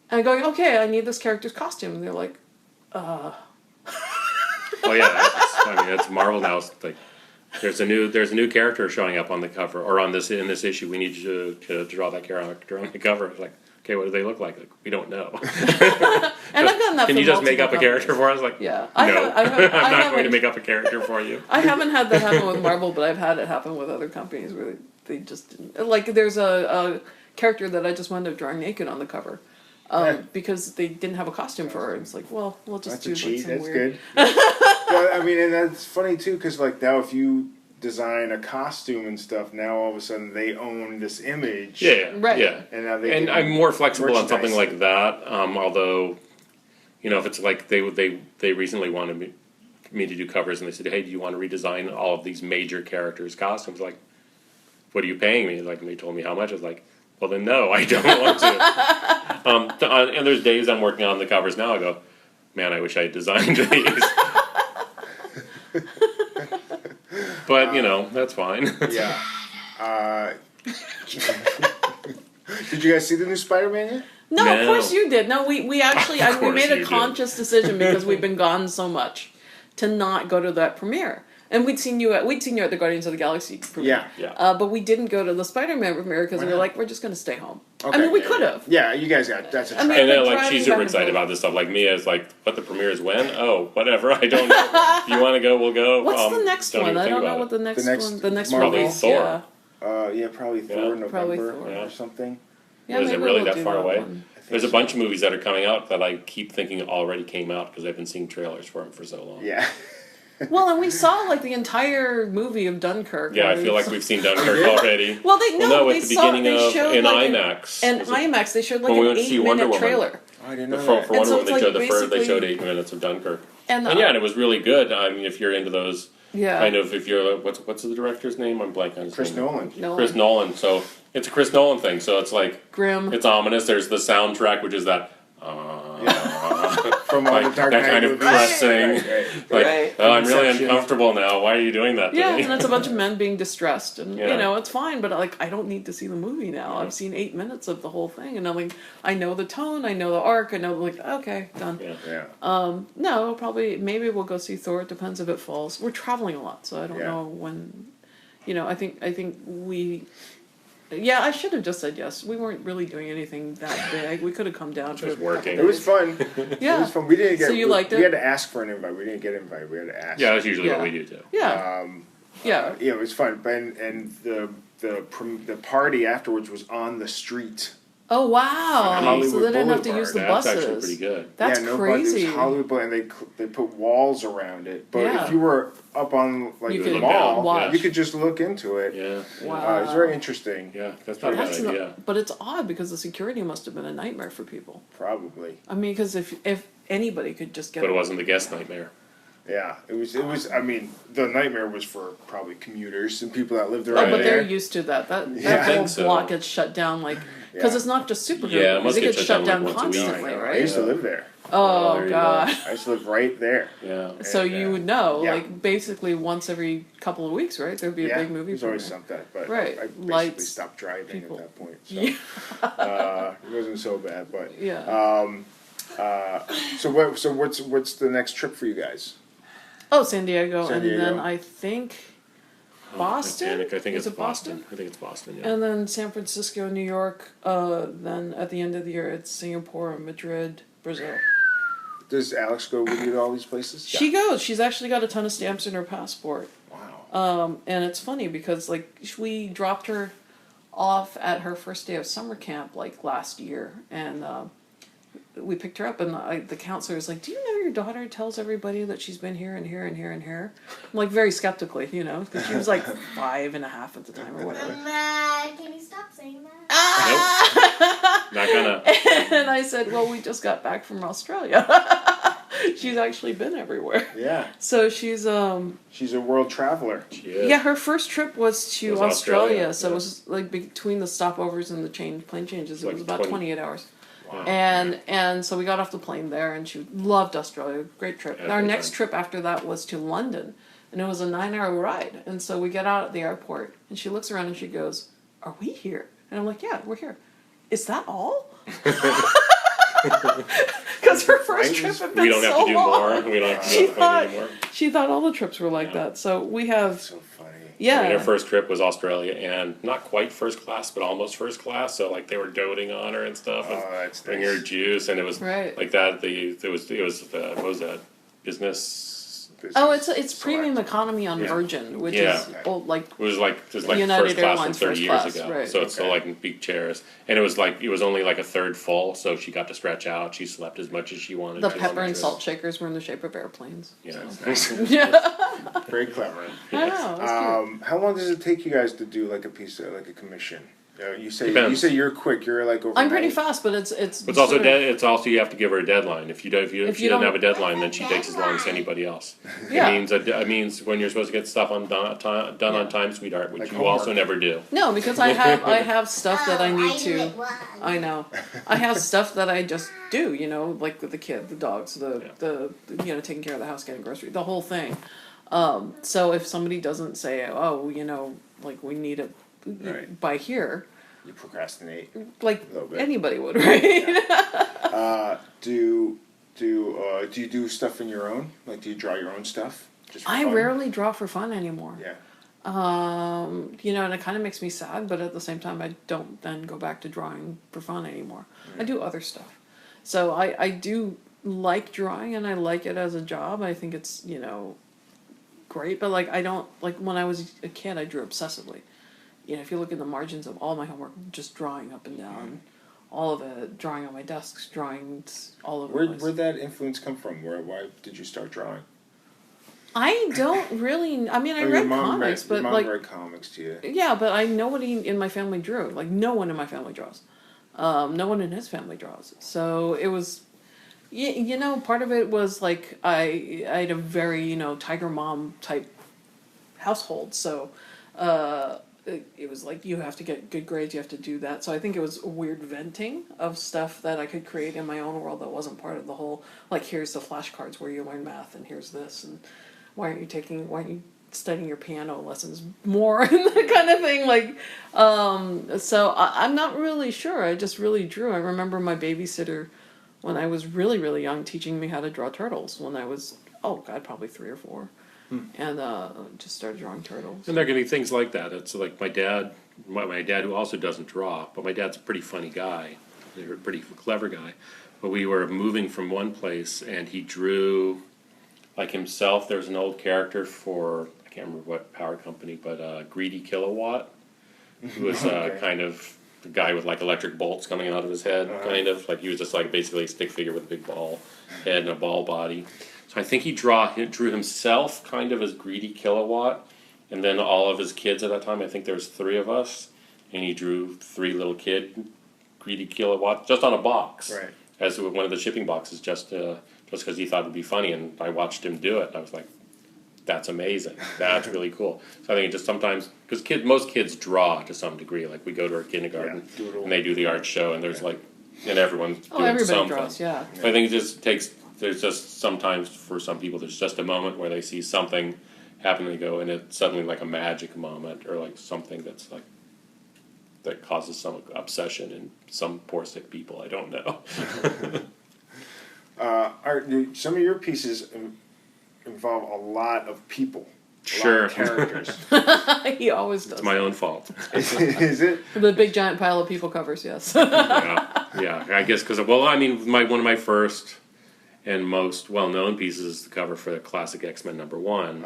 going, okay, I need this character's costume. And they're like, Oh yeah, it's Marvel now. It's there's a new character showing up on the cover or in this issue. We need you to draw that character on the cover. It's like, okay, what do they look like? Like, we don't know. And I've done that. Can for you just make up a multiple character for us? Like, Yeah. no, I'm not going to haven't- make up a character for you. I haven't had that happen with Marvel, but I've had it happen with other companies where they just didn't. Like, there's a character that I just wound up drawing naked on the cover. Because they didn't have a costume for her. It's like, well, we'll just That's do a cheat. some That's weird. good. Well, I mean, and that's funny too, because like now, if you design a costume and stuff, now all of a sudden they own this image. Yeah, Right. yeah. And now they And can I'm more flexible on something merchandise. like that. Although, if it's like they recently wanted me to do covers, and they said, hey, do you want to redesign all of these major characters' costumes? Like, what are you paying me? Like, and they told me how much. I was like, well, then no, I don't want to. And there's days I'm working on the covers now. I go, man, I wish I had designed these. But that's fine. Yeah. Did you guys see the new Spider-Man yet? No, No. of course you did. No, we actually Of we course made you a did. conscious decision because we've been gone so much to not go to that premiere. And we'd seen you at the Guardians of the Galaxy premiere. Yeah. Yeah. But we didn't go to the Spider-Man premiere because we were not? like, we're just going to stay home. I Okay. mean, we could have. Yeah, you guys got that's a I mean, trap. And then, Like, like, she's driving super back and excited forth. about this stuff. Like, Mia is like, what, the premiere is when? Oh, whatever, I don't know. If you want to go, we'll go. What's the next don't one? even I think don't know about what it. the next next one. The next Marvel- Probably release. Thor. Yeah. Probably Thor, November Probably Thor. or something. Yeah, Is it maybe really we'll that do far away? one. There's a bunch of movies that are coming out that I keep thinking already came out because I've been seeing trailers for them for so long. Yeah. Well, and we saw like the entire movie of Dunkirk. Yeah, I and feel like we've seen Dunkirk already. Well, they Well, no, no, they at the saw, beginning they of showed in like IMAX. And Was it- IMAX, they showed like when we an went to see Wonder 8-minute Woman. trailer. I didn't know For that. Wonder so Woman, it's they like showed the first. They basically- showed 8 minutes of Dunkirk. And And yeah, and it was really good. I mean, if you're into those yeah, kind of, if you're what's the director's name? I'm blanking on his Chris name. Nolan. Chris Nolan. So it's a Chris Nolan thing. So it's like Grim. it's ominous. There's the soundtrack, which is that. From all Like the Dark that Knight kind of movies. pressing. Right. Like, Right. oh, I'm really Inception. uncomfortable now. Why are you doing that to Yeah, me? and it's a bunch of men being distressed, and Yeah. it's fine. But like, I don't need to see the movie now. I've seen 8 minutes of the whole thing, and I'm like, I know the tone, I know the arc, I know like, okay, done. Yeah. Yeah. No, maybe we'll go see Thor. It depends if it falls. We're traveling a lot, so I don't Yeah. know when. I think we. Yeah, I should have just said yes. We weren't really doing anything that big. We could have come down for Just a couple working. It was days. fun. Yeah. It was fun. We didn't get. So you liked we it? had to ask for an invite. We didn't get invited. We had to ask. Yeah, that's usually Yeah. what we do too. Yeah. Yeah. Yeah, it was fun. And the party afterwards was on the street. Oh wow! Hollywood So they didn't have to Boulevard. use the That's buses. actually pretty good. That's yeah, no crazy. It was Hollywood, and they put walls around it. But Yeah. if you were up on like You the could mall, watch. you could just look into it. Yeah. Wow. It was very interesting. Yeah, that's not a That's bad idea. but it's odd because the security must have been a nightmare for people. Probably. I mean, because if anybody could just get But it wasn't the guest nightmare. Yeah, it was. I mean, the nightmare was for probably commuters and people that lived Oh, around but there. they're used to that. That Yeah. I whole think so. block gets shut down because Yeah. it's not just superhero Yeah, it movies. must It get gets shut shut down, down like, once a week. constantly, I right? used to live there. Oh there you go. god. I used to live right there. Yeah. So And, you would know, yeah. like basically once every couple of weeks, right? There'd be a big movie. There's always premiere. something, but Right. I basically Lights, stopped driving people. at that point. So Yeah. it wasn't so bad, but Yeah. so what's the next trip for you guys? Oh, San Diego, San and then Diego. I think Boston. Titanic, I think Is it's it Boston? I think it's Boston. Yeah. And then San Francisco, New York. Then at the end of the year, it's Singapore, Madrid, Brazil. Does Alex go with you to all these places? She goes. She's actually got a ton of stamps in her passport. Wow. And it's funny because like we dropped her off at her first day of summer camp like last year, and we picked her up, and the counselor was like, "Do you know your daughter tells everybody that she's been here and here and here and here?" I'm like very skeptically, because she was like 5.5 at the time or whatever. Can you stop saying that? Not gonna. And I said, "Well, we just got back from Australia." She's actually been everywhere. Yeah, So she's she's a world traveler. She is. yeah, her first trip was to Was Australia, Australia, so yeah. it was like between the stopovers and the plane changes, it Like was about 28 hours. Wow. And so we got off the plane there, and she loved Australia. Great trip. Yeah, Our good next time. trip after that was to London, and it was a 9-hour ride. And so we get out at the airport, and she looks around and she goes, "Are we here?" And I'm like, "Yeah, we're here." Is that all? Because her first Right? trip had been We don't have so to do long. more. We don't have to She do thought anymore. she thought all the trips were like Yeah. that. So we have So funny. yeah. I mean, her first trip was Australia, and not quite first class, but almost first class. So like they were doting on her and stuff, and Oh, that's bring nice. her juice, and it was Right. like that. It was what was that business? Oh, it's premium Select. economy on Yeah. Virgin, which Yeah. is old, like It was like United first class from Airlines 30 first years class, ago. right. So it's still Okay. like in big chairs, and it was only like a third full, so she got to stretch out. She slept as much as she wanted. the to on pepper and trip. salt shakers were in the shape of airplanes. Yeah. Yeah, Very clever. I know. That's cute. How long does it take you guys to do like a piece of like a commission? You Depends. say you're quick. You're like overnight. I'm pretty fast, but it's It's also sort of- it's also you have to give her a deadline. If she doesn't don't- have a deadline, then she takes as long as anybody else. Yeah. It means when you're supposed to get stuff done Yeah. on time, sweetheart, which Like you homework. also never do. No, because I have stuff that I need do to. it once. I know. I have stuff that I just do, like with the kid, the dogs, the taking care of the house, getting groceries, the whole thing. So if somebody doesn't say, oh, like we need it Right. by here, You procrastinate. like A little bit. anybody would, right? Do you do stuff in your own? Like, do you draw your own stuff? Just for I fun? rarely draw for fun anymore. Yeah. And it kind of makes me sad, but at the same time, I don't then go back to drawing for fun anymore. I do other stuff. So I do like drawing, and I like it as a job. I think it's, great, but like I don't, like when I was a kid, I drew obsessively. If you look in the margins of all my homework, just drawing up and down, all of it, drawing on my desks, drawing all over the place. Where'd that influence come from? Why did you start drawing? I don't really, I mean, I Your read mom comics, your but mom like, read comics to you. yeah, but nobody in my family drew. Like, no one in my family draws. No one in his family draws. So it was, part of it was like I had a very, tiger mom type household. So it was like, you have to get good grades, you have to do that. So I think it was a weird venting of stuff that I could create in my own world that wasn't part of the whole, like, here's the flashcards where you learn math, and here's this, and why aren't you studying your piano lessons more, and that kind of thing. Like, so I'm not really sure. I just really drew. I remember my babysitter when I was really, really young teaching me how to draw turtles when I was, probably 3 or 4. And just started drawing turtles. And there can be things like that. It's like my dad who also doesn't draw, but my dad's a pretty funny guy. They're a pretty clever guy. But we were moving from one place, and he drew, like himself, there's an old character for, I can't remember what power company, but Greedy Kilowatt, who was Okay. kind of the guy with like electric bolts coming out of his head, kind of. Like he was just like basically a stick figure with a big ball head and a ball body. So I think he drew himself kind of as Greedy Kilowatt, and then all of his kids at that time. I think there was 3 of us, and he drew 3 little kid Greedy Kilowatt just on a box, Right. as one of the shipping boxes, just because he thought it'd be funny, and I watched him do it. And I was like, that's amazing. That's really cool. So I think it just sometimes, because most kids draw to some degree. Like we go to our kindergarten, Yeah, doodle. and they do the art show, and there's like, and everyone's doing Everybody something. draws, yeah. I think it just takes, there's just sometimes for some people there's just a moment where they see something happen and they go, and it's suddenly like a magic moment, or like something that's like, that causes some obsession in some poor sick people, I don't know. Some of your pieces involve a lot of people. A Sure. lot of characters. He always does. It's my own fault. Is it? The big giant pile of people covers, yes. Yeah, I guess because one of my first and most well-known pieces is the cover for the classic X-Men #1,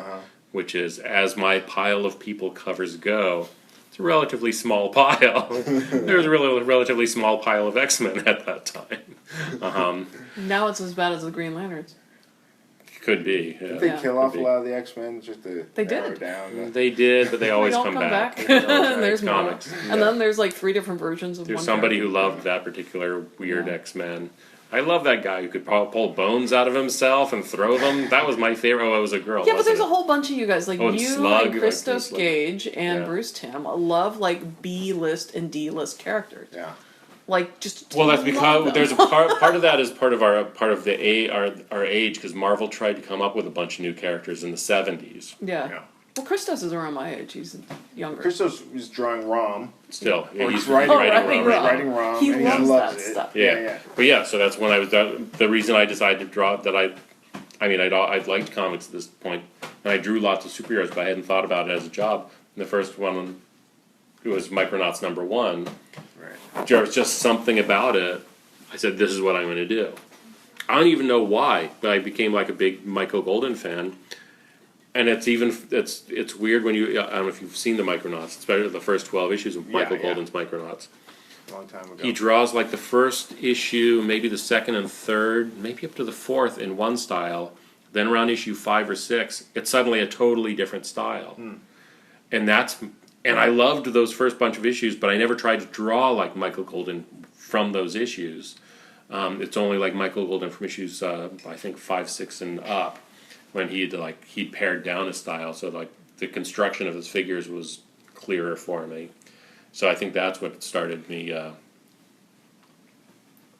which is, as my pile of people covers go, it's a relatively small pile. There's really a relatively small pile of X-Men at that time. Now it's as bad as the Green Lanterns. Could be. Yeah. Did they Yeah. kill off a Could be. lot of the X-Men just to They narrow did. down? They did, but they always They all come come back. back. They always come There's back. more. Comics. And then there's like 3 different versions of There's one somebody character. who loved that particular weird Yeah. X-Men. I love that guy who could pull bones out of himself and throw them. That was my favorite. Oh, it was a girl. Yeah, but wasn't there's it? a whole bunch of you guys, like Oh, and you Slug, and like Christos Slug. Gage and Yeah. Bruce Timm love like B-list and D-list characters. Yeah. Like just Well, that's love because them. there's a part of that is part of our age, because Marvel tried to come up with a bunch of new characters in the 70s. Yeah. Yeah. Well, Christos is around my age. He's younger. Christos was drawing Rom. Still, yeah, Or he's writing writing Rom. Writing Rom. He and loves loves that it. stuff. Yeah. But yeah, so that's when I was the reason I decided to draw that I'd liked comics at this point, and I drew lots of superheroes, but I hadn't thought about it as a job. And the first one, it was Micronauts #1. Right. There was just something about it. I said, "This is what I'm going to do." I don't even know why, but I became like a big Michael Golden fan. And it's weird when you, I don't know if you've seen the Micronauts, especially the first 12 issues of Michael Golden's Micronauts. Long time ago. He draws like the first issue, maybe the second and third, maybe up to the fourth in one style. Then around issue 5 or 6, it's suddenly a totally different style. And I loved those first bunch of issues, but I never tried to draw like Michael Golden from those issues. It's only like Michael Golden from issues, I think 5, 6, and up, when he'd pared down his style, so like the construction of his figures was clearer for me. So I think that's what started me,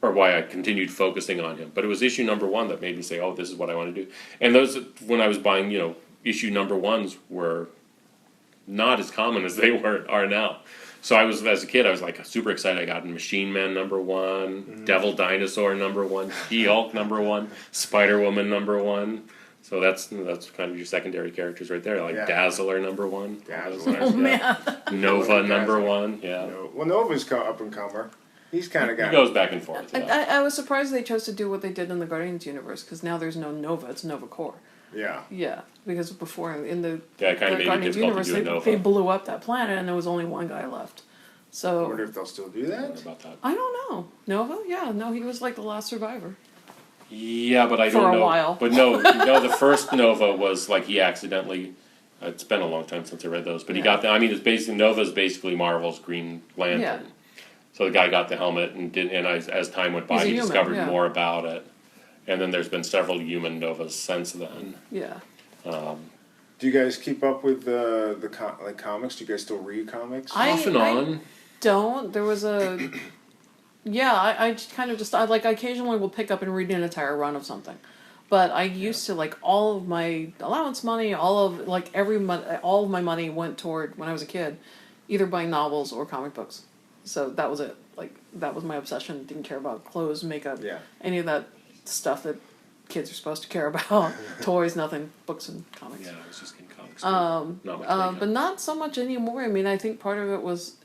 or why I continued focusing on him. But it was issue #1 that made me say, "Oh, this is what I want to do." And those, when I was buying, issue #1s were not as common as they are now. So I was, as a kid, I was like super excited. I got Machine Man #1, Devil Dinosaur #1, She-Hulk #1, Spider-Woman #1. So that's kind of your secondary characters right there, like Dazzler #1. Dazzler. Oh man. Nova #1, yeah. Well, Nova's up and comer. He's kind of got. He goes back and forth. Yeah. I was surprised they chose to do what they did in the Guardians universe, because now there's no Nova, it's Nova Corps. Yeah. Yeah, because before in the Yeah, it kind of made it Guardians difficult to universe, do a Nova. they blew up that planet and there was only one guy left. I wonder So if they'll still do I don't know that. about that. I don't know. Nova? Yeah, no, he was like the last survivor. Yeah, but I For don't a know. while. But no, the first Nova was like he accidentally. It's been a long time since I read those, but he got the. I mean, Nova's basically Marvel's Green Lantern. Yeah. So the guy got the helmet and as time went by, He's a he human, discovered yeah. more about it. And then there's been several human Novas since then. Yeah. Do you guys keep up with the comics? Do you guys still read comics? Off and on. Don't. There was a. Yeah, I kind of just I occasionally will pick up and read an entire run of something, but I used to like all of my allowance money, all of every month, all of my money went toward when I was a kid, either buying novels or comic books. So that was it. Like that was my obsession. Didn't care about clothes, makeup, any of that stuff that kids are supposed to care about. Toys, nothing. Books and comics. Yeah, I was just getting comics. Not much makeup. But not so much anymore. I mean, I think part of it was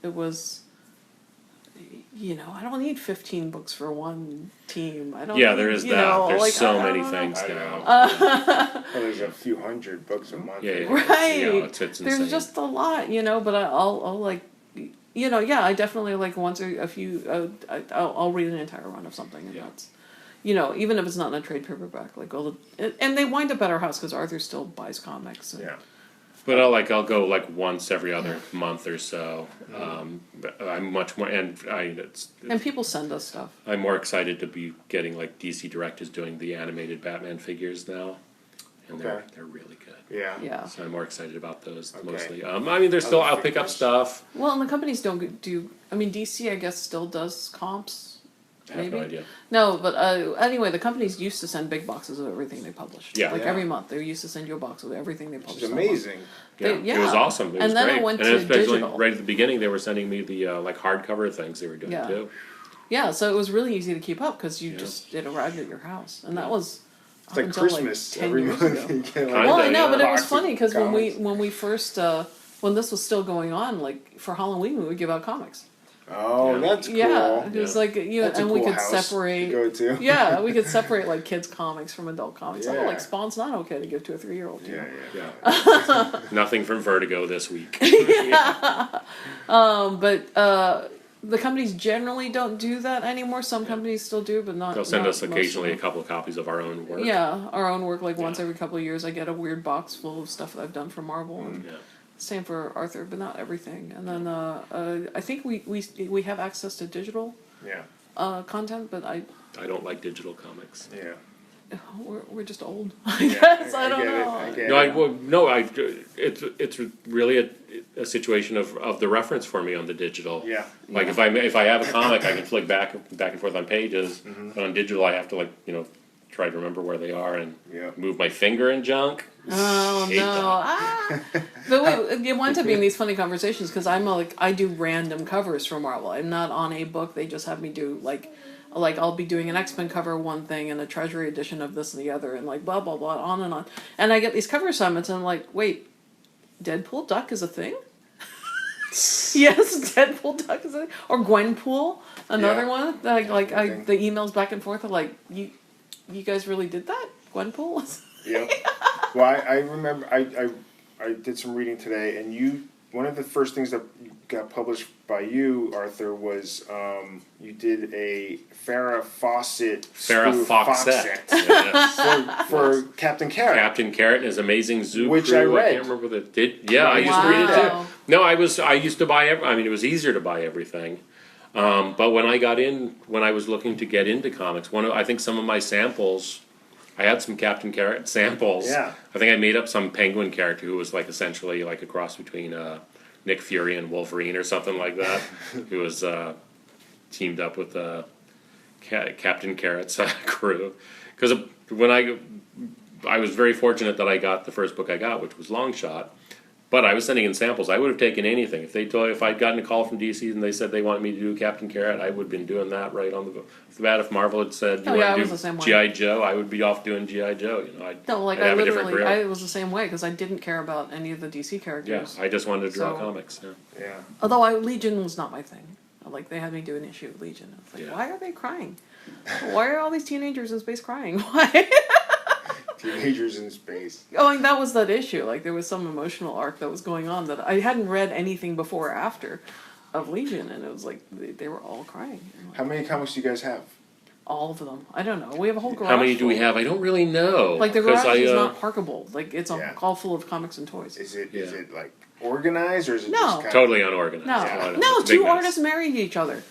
I don't need 15 books for one team. I don't. Yeah, need, there is that. Know, There's so I many don't know. things I now. Well, there's a few hundred books a month. Yeah, Right. Yeah, it's insane. There's just a lot, but I'll I definitely once or a few. I'll read an entire run of something, and that's, even if it's not in a trade paperback, and they wind up at our house because Arthur still buys comics. And, But I'll go once every other month or so. But I'm much more, and and people send us stuff. I'm more excited to be getting DC Direct is doing the animated Batman figures now, and they're really good. Yeah. So I'm more excited about those Okay. mostly. I mean, there's still I'll pick up stuff. Well, and the companies don't do. I mean, DC I guess still does comps. I have no Maybe? idea. No, but anyway, the companies used to send big boxes of everything they published. Yeah. Every month, they used to send you a box of everything they Which published. is that month. amazing. It was awesome. It was And then great. it went and to especially digital. right at the beginning, they were sending me the hardcover things they were doing Yeah. too. Yeah, so it was really easy to keep up because Yeah. it arrived at your house, and that was. It's up like until, Christmas 10 every years month. ago. You get, Kinda, Well, I know, yeah. but it was box of funny because comics. when we first when this was still going on, for Halloween we would give out comics. Oh, Yeah. that's cool. Yeah, it was Yeah. That's a and cool we could house to separate. go to. Yeah, we could separate kids comics from adult comics. Yeah. Oh, Spawn's not okay to give to a 3-year-old. Yeah, yeah. Yeah. Nothing from Vertigo this week. But the companies generally don't do that anymore. Some companies still do, but not. They'll send not us occasionally a most of couple of copies of our own work. them. Yeah, our own work. Once Yeah. every couple of years, I get a weird box full of stuff that I've done for Marvel, and Yeah. same for Arthur, but not everything. And then I think we have access to digital Yeah. content, but I I don't like digital comics. Yeah. we're just old. I Yeah, guess I don't get it, know. I get No, it. it's really a situation of the reference for me on the digital. Yeah. Like if I have a comic, I can flick back and forth on pages. But on digital, I have to try to remember where they are and Yeah. move my finger in junk. Oh Hate no! that. But wait, it winds up being these funny conversations because I do random covers for Marvel. I'm not on a book. They just have me do like I'll be doing an X-Men cover one thing and a Treasury edition of this and the other and like blah blah blah on and on. And I get these cover assignments and I'm like, wait, Deadpool Duck is a thing? Yes, Deadpool Duck is a thing. Or Gwenpool, another Yeah. one. The emails back and forth are like, you guys really did that? Gwenpool? Yep. Well, I remember I did some reading today, and one of the first things that got published by you, Arthur, was you did a Farrah Fawcett Yeah. for Captain Carrot. Captain Carrot and his amazing zoo Which crew. I read. Can't remember what it did. Yeah, I used to read it Wow. too. No, I used to buy it was easier to buy everything. But when I was looking to get into comics, I think some of my samples, I had some Captain Carrot samples. Yeah. I think I made up some penguin character who was like essentially like a cross between Nick Fury and Wolverine or something like that. Who was teamed up with Captain Carrot's crew. Because when I was very fortunate that I got the first book I got, which was Long Shot. But I was sending in samples. I would have taken anything. If I'd gotten a call from DC and they said they wanted me to do Captain Carrot, I would have been doing that right on the bat. If Marvel had said you I want was to the same do way. G.I. Joe, I would be off doing G.I. Joe. I'd I have a different career. I was the same way because I didn't care about any of the DC Yeah, characters. I just wanted to draw So- comics. Yeah. Yeah. Although Legion was not my thing. Like they had me do an issue of Legion. I was like, Yeah. why are they crying? Why are all these teenagers in space crying? Why? Teenagers in space. Oh, and that was that issue. Like there was some emotional arc that was going on that I hadn't read anything before or after of Legion, and it was like they were all crying. I'm like, How many comics do you guys have? all of them. I don't know. We have a whole garage. How many do we full. have? I don't really know. Like the 'cause garage is I, not parkable. Like it's Yeah. all full of comics and toys. Is it Yeah. like organized or is it No. just kind Totally unorganized. No, I know, no. it's a big Two mess. artists married each other.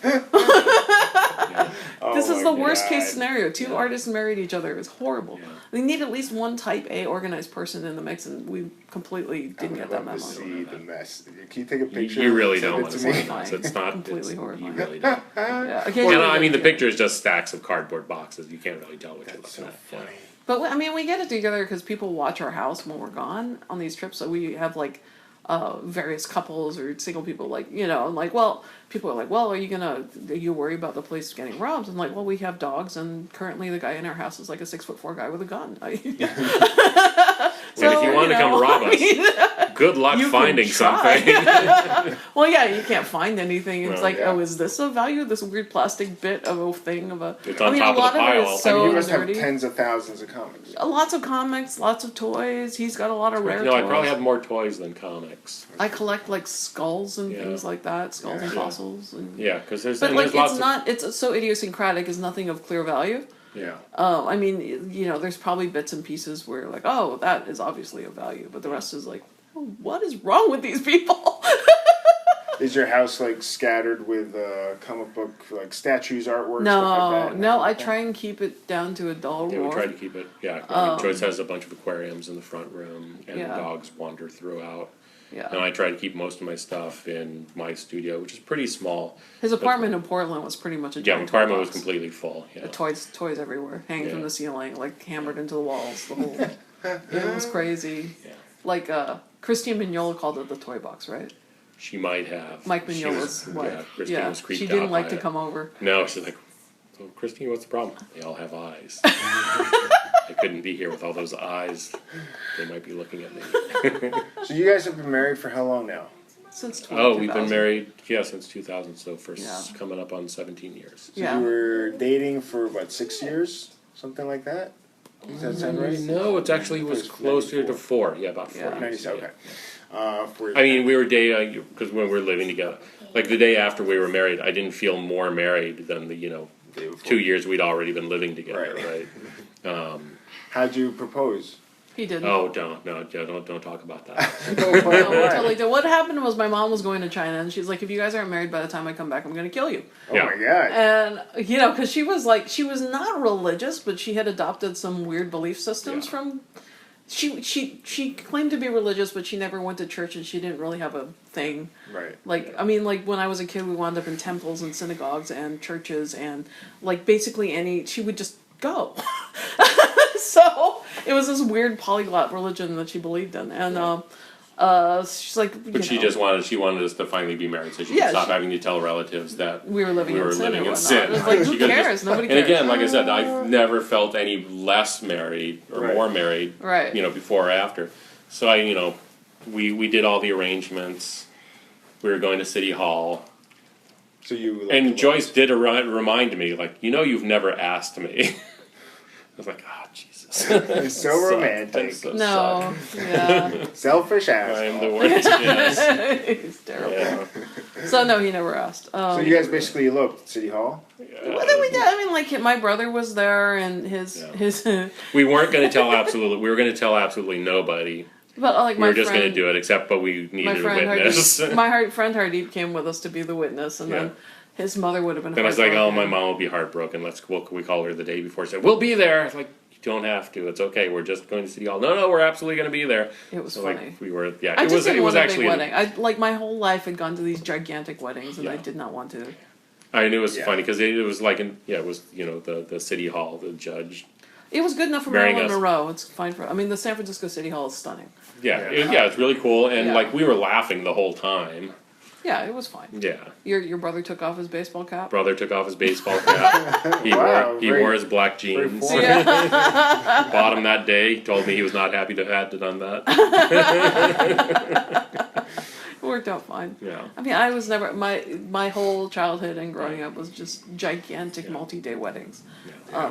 Oh This is my the worst case God. scenario. Two Yeah. artists married each other. It was horrible. Yeah. We need at least one type A organized person in the mix, and we completely I didn't would get that love memo. to see the mess. Can you take a You, picture? you really and send don't it want to to see me? it. Horrifying. It's not Completely You horrifying. really don't. Yeah, And occasionally I mean, the yeah. picture is just stacks of cardboard boxes. You can't really tell what you're That's looking so at. funny. But I mean, we get it together because people watch our house when we're gone on these trips. So we have like various couples or single people, like and like, well, people are like, well, are you worry about the place getting robbed? And like, well, we have dogs, and currently the guy in our house is like a 6'4" guy with a gun. And if you want to come rob us, good luck you can finding try. something. Well, yeah, you can't find anything. It's Well, like, yeah. oh, is this a value? This weird plastic bit of a thing of a. It's on I mean, top a of lot the of it pile. is so I mean, you must dirty. have tens of thousands of comics. Lots of comics, lots of toys. He's got a lot of rare No, toys. I probably have more toys than comics. I collect like skulls and Yeah. things like that, skulls and Yeah. fossils. And, Yeah, because there's, but and like, there's lots it's of not. It's so idiosyncratic. It's nothing of clear value. yeah. I mean, there's probably bits and pieces where like, oh, that is obviously of value, but the rest is like, oh, what is wrong with these people? Is your house like scattered with comic book like statues, artwork, stuff like that? No. I try and keep it down to a dull Yeah, we roar. tried to keep it. Yeah, I mean, Joyce has a bunch of aquariums in the front room, and Yeah. the dogs wander throughout. Yeah. And I try to keep most of my stuff in my studio, which is pretty small. His apartment in Portland was pretty much a Yeah, my giant apartment toy was box. completely full. Yeah. The toys everywhere, hanging from Yeah. the ceiling, like hammered into the walls. The whole it was crazy. Yeah. Like Christine Mignola called it the toy box, right? She might have. Mike She Mignola's was- wife. Yeah, Christine was creeped she didn't out like by to it. come over. No, she's like, oh, Christine, what's the problem? They all have eyes. I couldn't be here with all those eyes. They might be looking at me. So you guys have been married for how long now? Since Oh, we've been 2000. married, since 2000, so Yeah. coming up on 17 years. So Yeah. you were dating for what, 6 years, something like that? Does that sound right? No, it actually was It's closer to 94. 4. Yeah, about 4 Yeah. years. 90s, okay. I mean, we were dating because when we were living together. Like the day after we were married, I didn't feel more married than the Day before. 2 years we'd already been living together, Right. right? How'd you propose? He didn't. Oh, don't talk about that. No, we totally did. What happened was my mom was going to China, and she's like, "If you guys aren't married by the time I come back, I'm going to kill you." Oh Yeah. my god. And because she was not religious, but she had adopted some weird belief systems Yeah. from. She claimed to be religious, but she never went to church, and she didn't really have a thing. Right. Like, I mean, like when I was a kid, we wound up in temples and synagogues and churches and like basically she would just go. So it was this weird polyglot religion that she believed in, and she's like, But she wanted us to finally be married, so she could stop having to tell relatives that we were living in sin. in It sin. was like, who cares? Nobody cares. And again, like I said, I've never felt any less married or more married, Right. Before or after. So we did all the arrangements. We were going to City Hall. So you And Joyce did remind me, like, you've never asked me. I was like, Jesus. It's so romantic. No, yeah. Selfish I asshole. am the worst. Yes. He's terrible. Yeah. So no, he never asked. So you guys basically eloped at City Hall? What did we do? I mean, like my brother was there, and his. We weren't going to tell absolutely. We were going to tell absolutely nobody. But like We my were just friend, going to do it, but we my needed a friend witness. friend Hardeep came with us to be the witness, and then his mother would have been. Then I was like, heartbroken. my mom will be heartbroken. We call her the day before. She said, we'll be there. I was like, you don't have to. It's okay. We're just going to City Hall. No, we're absolutely going to be there. It was so, funny. Like, we were, yeah. I It just was. didn't It was want actually. a big wedding. I my whole life had gone to these gigantic weddings, and I did not want to. I knew it was funny because it was like it was the City Hall, the judge. It was good enough for Marrying Marilyn us. Monroe. It's fine for. I mean, the San Francisco City Hall is stunning. Yeah, it's really cool, and Yeah. like we were laughing the whole time. Yeah, it was fine. Yeah, Your brother took off his baseball cap. brother took off his baseball cap. He wore his black jeans. formal. Yeah. Bought him that day. He told me he was not happy to have done that. It worked out fine. Yeah. I mean, I was never my whole childhood and growing up was just gigantic multi-day weddings.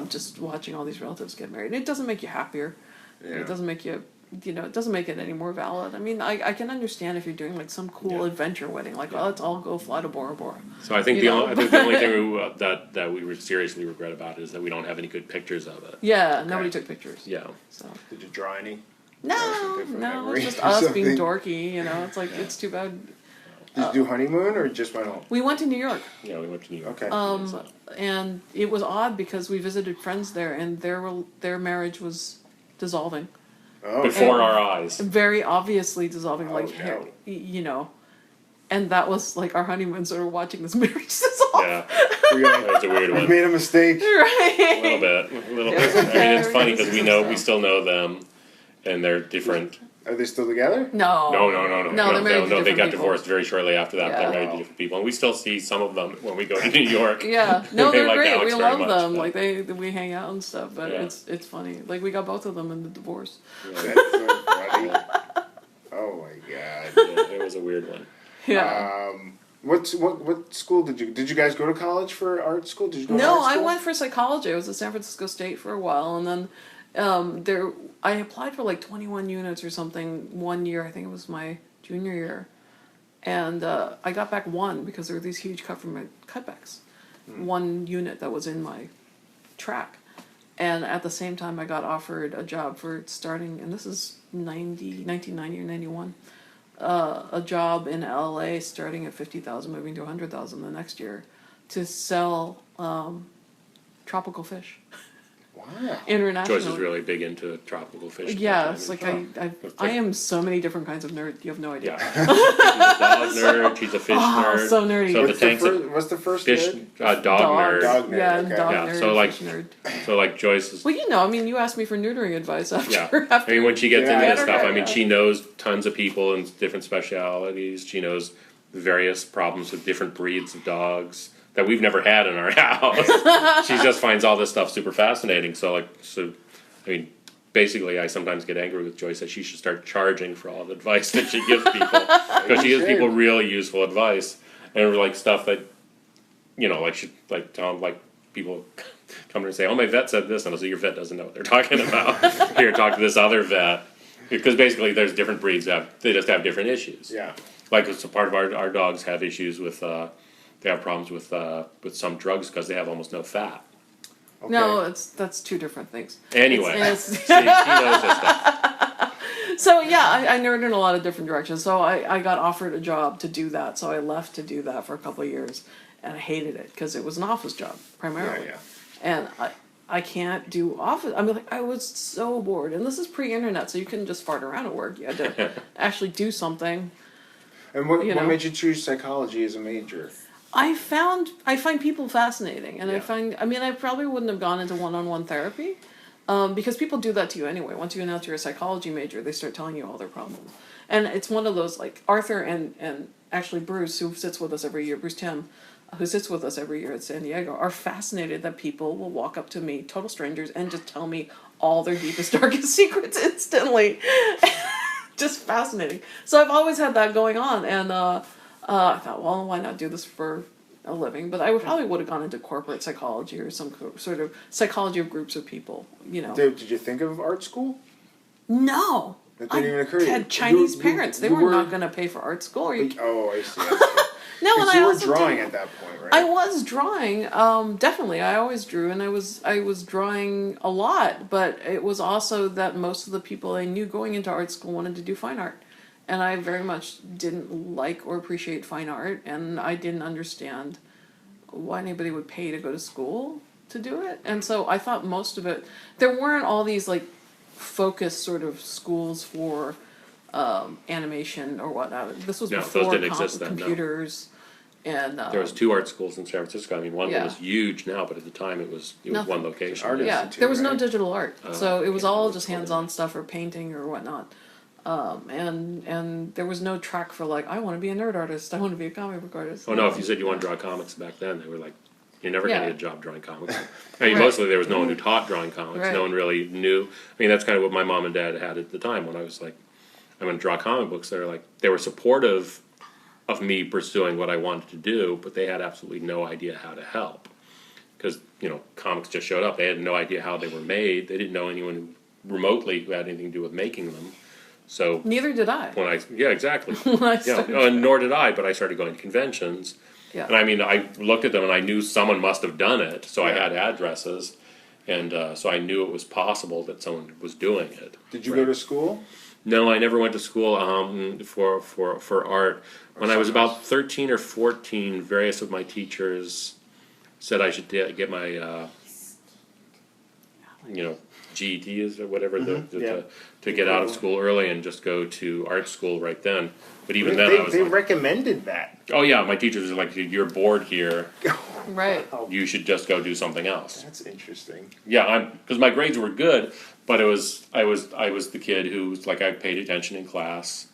Just watching all these relatives get married. And it doesn't make you happier. Yeah. It doesn't make you. It doesn't make it any more valid. I mean, I can understand if you're doing like some cool adventure wedding, like let's all go fly to Bora Bora. So I think the only thing that we seriously regret about it is that we don't have any good pictures of it. Yeah, nobody took pictures. Yeah. So Did you draw any? no, different it's memory just or us being something? dorky. It's like it's too bad. Did you do honeymoon or just went home? We went to New York. Yeah, we went to New York. Okay. And it was odd because we visited friends there, and their marriage was dissolving. Oh, Before our eyes. Very obviously dissolving, like, no. and that was like our honeymoon, so we're watching this marriage dissolve. Yeah, You're like, that was a weird we one. made a mistake. Right. A little bit. I mean, it's funny because we still know them, and they're different. Are they still together? No. No. they're married to They different got people. divorced very shortly after that. Yeah. They're married to different people, and we still see some of them when we go to New York. Yeah, no, They they're like great. Alex We very love much, them. but- Like we hang out and stuff, but Yeah. it's funny. Like we got both of them in the divorce. That's so funny. Oh my god. Yeah, it was a weird one. Yeah. What school did you guys go to college for art school? Did you go to No, art I school? went for psychology. I was at San Francisco State for a while, and then I applied for like 21 units or something one year. I think it was my junior year, and I got back one because there were these huge cutbacks. One unit that was in my track, and at the same time I got offered a job for starting, and this is 1990 or 91. A job in LA starting at 50,000, moving to 100,000 the next year, to sell tropical fish Wow. internationally. Joyce is really big into tropical fish. Yeah, it's like It's I am so many different kinds of nerd. You have no idea. Yeah. She's a dog nerd. She's a fish nerd. So nerdy. So the What's tanks. what's the first Fish. word? Dog Dog. nerd. Dog nerd, Yeah, okay. dog Yeah, nerd. so like- fish nerd. So like Joyce is. Well, I mean, you asked me for neutering advice after. Yeah. after I mean, when she gets Yeah, into I this stuff, I mean, yeah. she knows tons of people and different specialities. She knows various problems with different breeds of dogs that we've never had in our house. She just finds all this stuff super fascinating. So I mean, basically, I sometimes get angry with Joyce that she should start charging for all the advice that she gives people, because she gives people really useful advice and like stuff that, like Tom, like people come to her and say, "Oh, my vet said this," and I'll say, "Your vet doesn't know what they're talking about. Here, talk to this other vet." Because basically, there's different breeds they just have different issues. Yeah. Like it's a part of our dogs have issues with they have problems with some drugs because they have almost no fat. Okay. No, that's two different things. Anyway, It's- she knows this stuff. So yeah, I nerded in a lot of different directions. So I got offered a job to do that. So I left to do that for a couple of years, and I hated it because it was an office job primarily. Yeah. And I can't do office. I mean, like I was so bored. And this is pre-internet, so you couldn't just fart around at work. You had to actually do something. And what You know. made you choose psychology as a major? I find people fascinating, and Yeah. I probably wouldn't have gone into one-on-one therapy, Because people do that to you anyway. Once you announce you're a psychology major, they start telling you all their problems. And it's one of those, like, Arthur and actually Bruce, who sits with us every year, Bruce Tim, who sits with us every year at San Diego, are fascinated that people will walk up to me, total strangers, and just tell me all their deepest, darkest secrets instantly. Just fascinating. So I've always had that going on, and I thought, well, why not do this for a living? But I probably would have gone into corporate psychology or some sort of psychology of groups of people, you know. Did you think of art school? No. That didn't even occur to I you. had Chinese You- parents. They you were not going to pay for art school. Or you, Oh, I see. no, and Because I you were also drawing did- at that point, right? I was drawing, definitely. I always drew, and I was drawing a lot. But it was also that most of the people I knew going into art school wanted to do fine art, and I very much didn't like or appreciate fine art, and I didn't understand why anybody would pay to go to school to do it. And so I thought most of it, there weren't all these like focused sort of schools for animation or whatnot. This was No, those before didn't exist then, no. computers. And There was 2 art schools in San Francisco. I mean, one of them Yeah. was huge now, but at the time it was Nothing. one location. Artist. yeah, Institute, there was no right? digital art, so it was can't all remember just what it's hands-on stuff or painting or whatnot. And there was no track for like, I want to be a nerd artist, I want to be a comic book artist. Oh no! If you said you want to draw comics back then, they were like, "You're never Yeah. going to get a job drawing comics." I mean, Right. mostly there was no one who taught drawing comics. Right. No one really knew. I mean, that's kind of what my mom and dad had at the time when I was like, "I'm going to draw comic books." They were supportive of me pursuing what I wanted to do, but they had absolutely no idea how to help because comics just showed up. They had no idea how they were made. They didn't know anyone remotely who had anything to do with making them. So Neither did I. yeah, exactly. When I Yeah, started. and nor did I, but I started going to conventions. Yeah. And I mean, I looked at them and I knew someone must have done it, so I Yeah. had addresses, and so I knew it was possible that someone was doing it. Did you go to school? No, I never went to school for art. When I was something about 13 or 14, various of my teachers said I should get my, GEDs or whatever Yeah. to get out of school early and just go to art school right then. But even then, They, I was they like, recommended that. oh yeah, my teachers were like, you're bored here. Right. You should just go do something else. That's interesting. Yeah, because my grades were good, but I was the kid who was like I paid attention in class.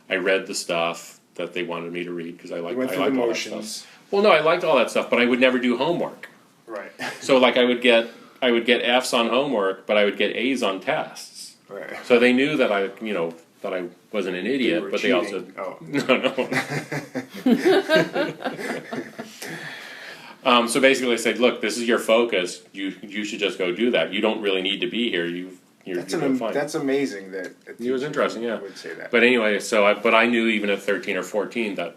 I read the stuff that they wanted me to read because I You liked went through the all that motions. stuff. Well, no, I liked all that stuff, but I would never do homework. Right. So like I would get F's on homework, but I would get A's on tests. Right. So they knew that I wasn't an idiot, were but they also cheating. Oh. no. So basically, they said, "Look, this is your focus. You should just go do that. You don't really need to be here. You're doing fine." That's amazing that a It was teacher interesting, yeah. would say that. But anyway, but I knew even at 13 or 14 that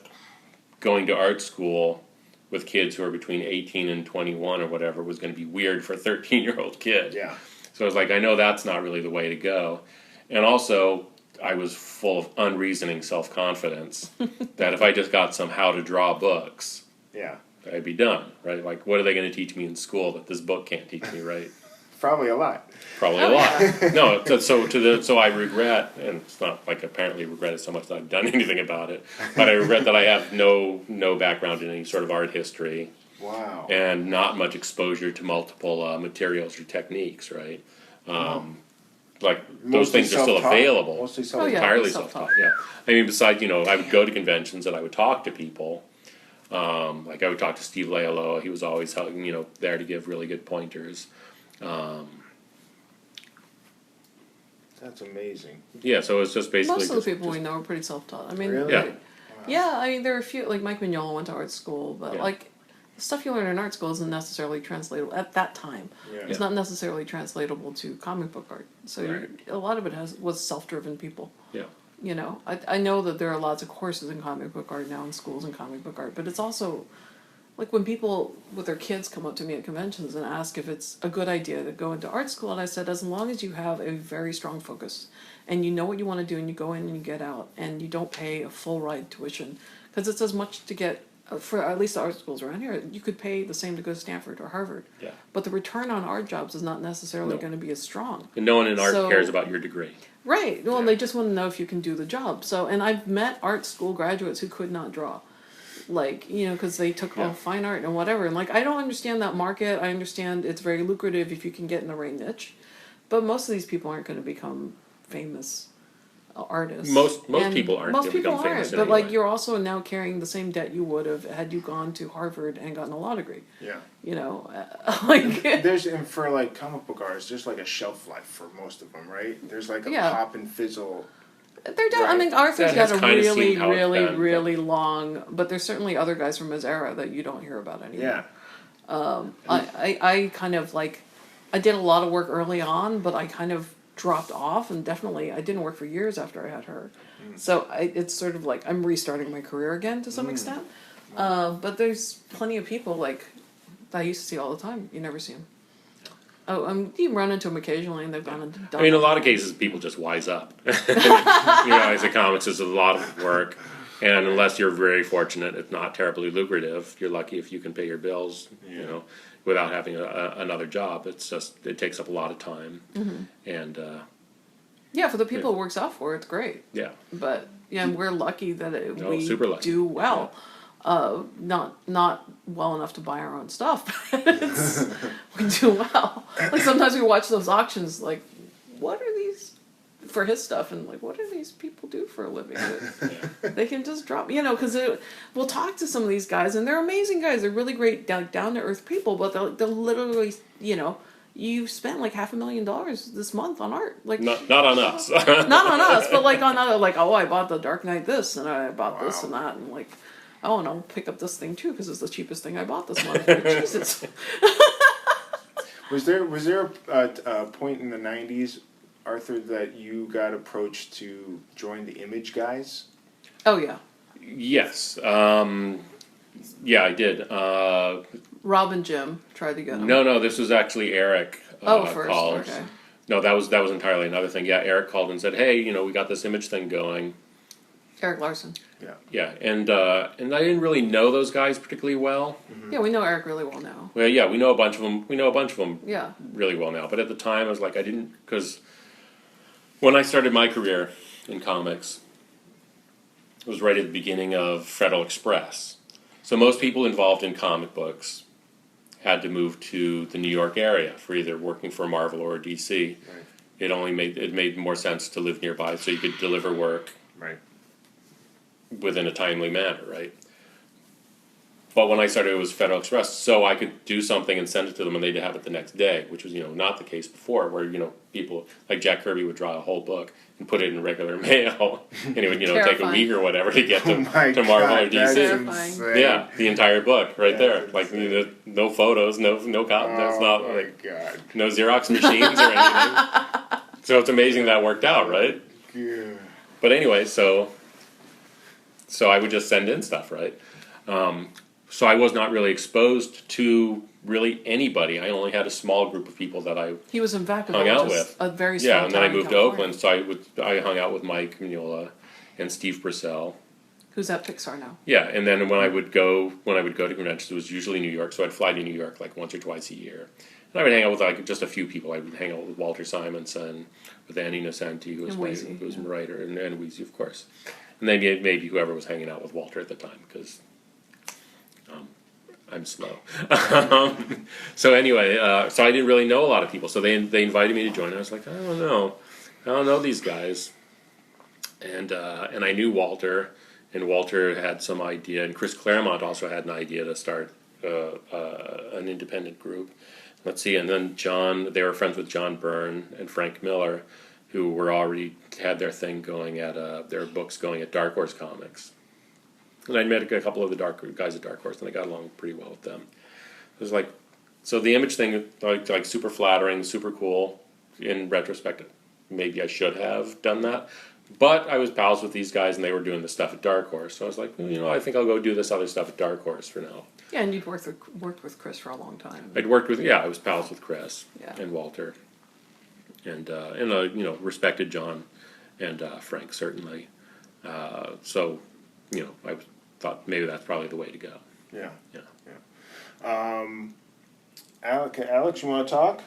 going to art school with kids who are between 18 and 21 or whatever was going to be weird for a 13-year-old kid. Yeah. So I was like, I know that's not really the way to go. And also, I was full of unreasoning self-confidence that if I just got some how to draw books, Yeah. I'd be done, right? Like, what are they going to teach me in school that this book can't teach me, right? Probably a lot. Probably a lot. No, so I regret, and it's not like apparently regret it so much that I've done anything about it, but I regret that I have no background in any sort of art history Wow. and not much exposure to multiple materials or techniques, right? Like those Mostly things are still self-taught? available. Mostly Oh, self-taught. yeah. Entirely self-taught. self-taught. Yeah. I mean, besides, I would go to conventions and I would talk to people. Like I would talk to Steve Lealoa. He was always there to give really good pointers. That's amazing. Yeah, so it was just basically Most of the people just- we know are pretty self-taught. I mean, Really? Yeah. yeah. I mean, there are a few like Mike Mignola went to art school, but Yeah. like the stuff you learn in art school isn't necessarily translatable at that time. Yeah. It's not necessarily translatable to comic book art. So Right. a lot of it was self-driven people. Yeah. I know that there are lots of courses in comic book art now in schools in comic book art, but it's also like when people with their kids come up to me at conventions and ask if it's a good idea to go into art school, and I said, as long as you have a very strong focus and you know what you want to do and you go in and you get out and you don't pay a full ride tuition, because it's as much to get, for at least the art schools around here, you could pay the same to go to Stanford or Harvard. Yeah. But the return on art jobs is not necessarily No. going to be as strong. And no one in art So- cares about your degree. Right. Well, Yeah. they just want to know if you can do the job. So, and I've met art school graduates who could not draw. Like, because they took all Yeah. fine art and whatever. And like, I don't understand that market. I understand it's very lucrative if you can get in the right niche. But most of these people aren't going to become famous artists. Most And people aren't Most gonna become people famous aren't. in But any like way. you're also now carrying the same debt you would have had you gone to Harvard and gotten a law degree. Yeah. You know, like There's and for like comic book artists, there's like a shelf life for most of them, right? There's like a Yeah. pop and fizzle. they're done. I Right. mean, Arthur's That got has a kinda really, seemed how it's really, been, but- really long. But there's certainly other guys from his era that you don't hear about anymore. Yeah. I kind of like, I did a lot of work early on, but I kind of dropped off, and definitely I didn't work for years after I had her. So it's sort of like I'm restarting my career again to some extent. But there's plenty of people like that I used to see all the time. You never see them. Oh, you run into them occasionally, and they've gone and done. I mean, in a lot other of things. cases, people just wise up. You realize that comics is a lot of work, and unless you're very fortunate, it's not terribly lucrative. You're lucky if you can pay your bills, you know, without having another job. It's just, it takes up a lot of time, and Yeah, for the people it works out for, it's great. yeah. But yeah, we're lucky that we super lucky. do well. Not well enough to buy our own stuff. But it's, we do well. Like sometimes we watch those auctions. Like, what are these for his stuff? And like, what do these people do for a living? They can just drop, you know, because we'll talk to some of these guys, and they're amazing guys. They're really great, down to earth people. But they'll literally, you know, you spent like $500,000 this month on art. Like Not on us. not on us, but like on other, like, oh, I bought the Dark Knight this, and I bought this and that, and like, oh, and I'll pick up this thing too because it's the cheapest thing I bought this month. Like, Jesus. Was there a point in the '90s, Arthur, that you got approached to join the Image guys? Oh yeah, Yes. Yeah, I did. Rob and Jim tried to get him. No, this was actually Eric. First, called. okay. No, that was entirely another thing. Yeah, Eric called and said, "Hey, you know, we got this Image thing going." Eric Larson. Yeah, and I didn't really know those guys particularly well. Yeah, we know Eric really well now. Well, yeah, we know a bunch of them. We know a bunch of them Yeah. really well now. But at the time, I was like, I didn't, because when I started my career in comics, it was right at the beginning of Federal Express. So most people involved in comic books had to move to the New York area for either working for Marvel or DC. Right. It made more sense to live nearby so you could deliver work Right. within a timely manner, right? But when I started, it was Federal Express, so I could do something and send it to them, and they'd have it the next day, which was, you know, not the case before, where, you know, people like Jack Kirby would draw a whole book and put it in regular mail, and it would, you know, take a Terrifying. week or whatever to get Oh to, my to Marvel or God, that's DC. Terrifying. insane. Yeah, the entire book right there, That's like insane. no photos, no cotton. That's Oh not my like God. no Xerox machines or anything. So it's amazing that worked out, right? Yeah. But anyway, so I would just send in stuff, right? So I was not really exposed to really anybody. I only had a small group of people that I He was in Vacaville, hung out which is with. a very small Yeah, and then I town in moved to California. Oakland, so I hung out with Mike Mignola and Steve Purcell. Who's at Pixar now. Yeah, and then when I would go to conventions, it was usually New York, so I'd fly to New York like once or twice a year. And I would hang out with like just a few people. I would hang out with Walter Simonson, with Annie Nocenti, who was And Weezy, who was a writer, and Weezy, of course. And then maybe whoever was hanging out with Walter at the time, because I'm slow. So anyway, so I didn't really know a lot of people. So they invited me to join. I was like, I don't know these guys. And I knew Walter, and Walter had some idea, and Chris Claremont also had an idea to start an independent group. Let's see, and then they were friends with John Byrne and Frank Miller, who were already had their thing going at their books going at Dark Horse Comics. And I met a couple of the guys at Dark Horse, and I got along pretty well with them. It was like, so the Image thing, like super flattering, super cool. In retrospect, maybe I should have done that. But I was pals with these guys, and they were doing the stuff at Dark Horse. So I was like, well, you know, I think I'll go do this other stuff at Dark Horse for now. Yeah, and you'd worked with Chris for a long time. I was pals with Chris Yeah. and Walter, and you know, respected John and Frank certainly. So, you know, I thought maybe that's probably the way to go. Yeah. Yeah. Alex, you want to talk?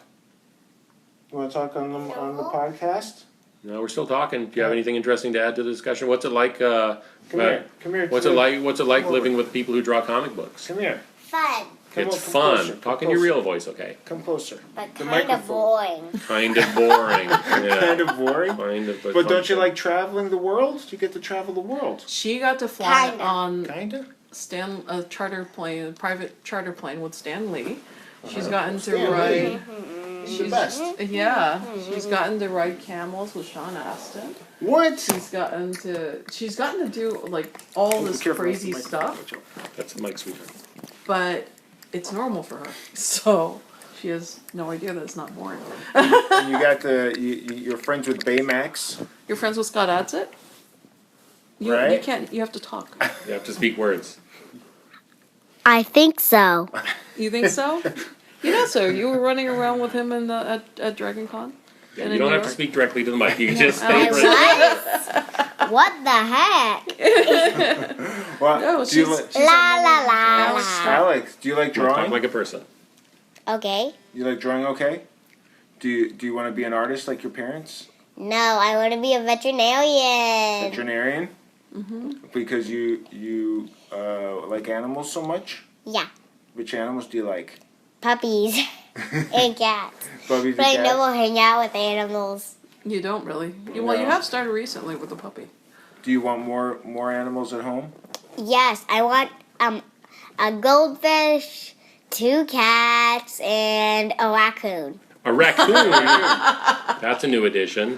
You want to talk on the podcast? No, we're still talking. Do you have anything interesting to add to the discussion? What's it like? Come here. What's it like? What's it like living with people who draw comic books? Come here. Fun. Come It's on, come fun. closer, come Talk in your closer. real voice, okay? Come closer. But The kind of microphone. boring. Kind of boring. Yeah. Kind of boring. Kind of. But don't you like traveling the world? You get to travel the world. She got to fly Kinda. on Kinda. a charter plane, a private charter plane with Stan Lee. She's gotten to Stan ride. He's the best. Yeah, she's gotten to ride camels with Sean Astin. What? She's gotten to do like all this Careful, crazy that's the stuff, microphone. That's Mike Sweetheart. but it's normal for her. So she has no idea that it's not boring. And you got you're friends with Baymax. You're friends with Scott Adsit? You Right. can't. You have to talk. You have to speak words. I think so. You think so? You know so. You were running around with him at Dragon Con? Yeah, And you in don't New have to York? speak directly to the mic. You can just I say I was. What the heck? Well, No, do you she's- like, La la la. Alex, la. stop. Alex? Do you like Talk drawing? like a person. Okay. You like drawing? Okay. Do you want to be an artist like your parents? No, I want to be a veterinarian. Veterinarian? Mm-hmm. Because you like animals so much. Yeah, Which animals do you like? puppies and cats. Puppies But I and never cats. hang out with animals. You don't really. Well, you No. have started recently with a puppy. Do you want more animals at home? Yes, I want a goldfish, 2 cats, and a raccoon. A raccoon. That's a new addition.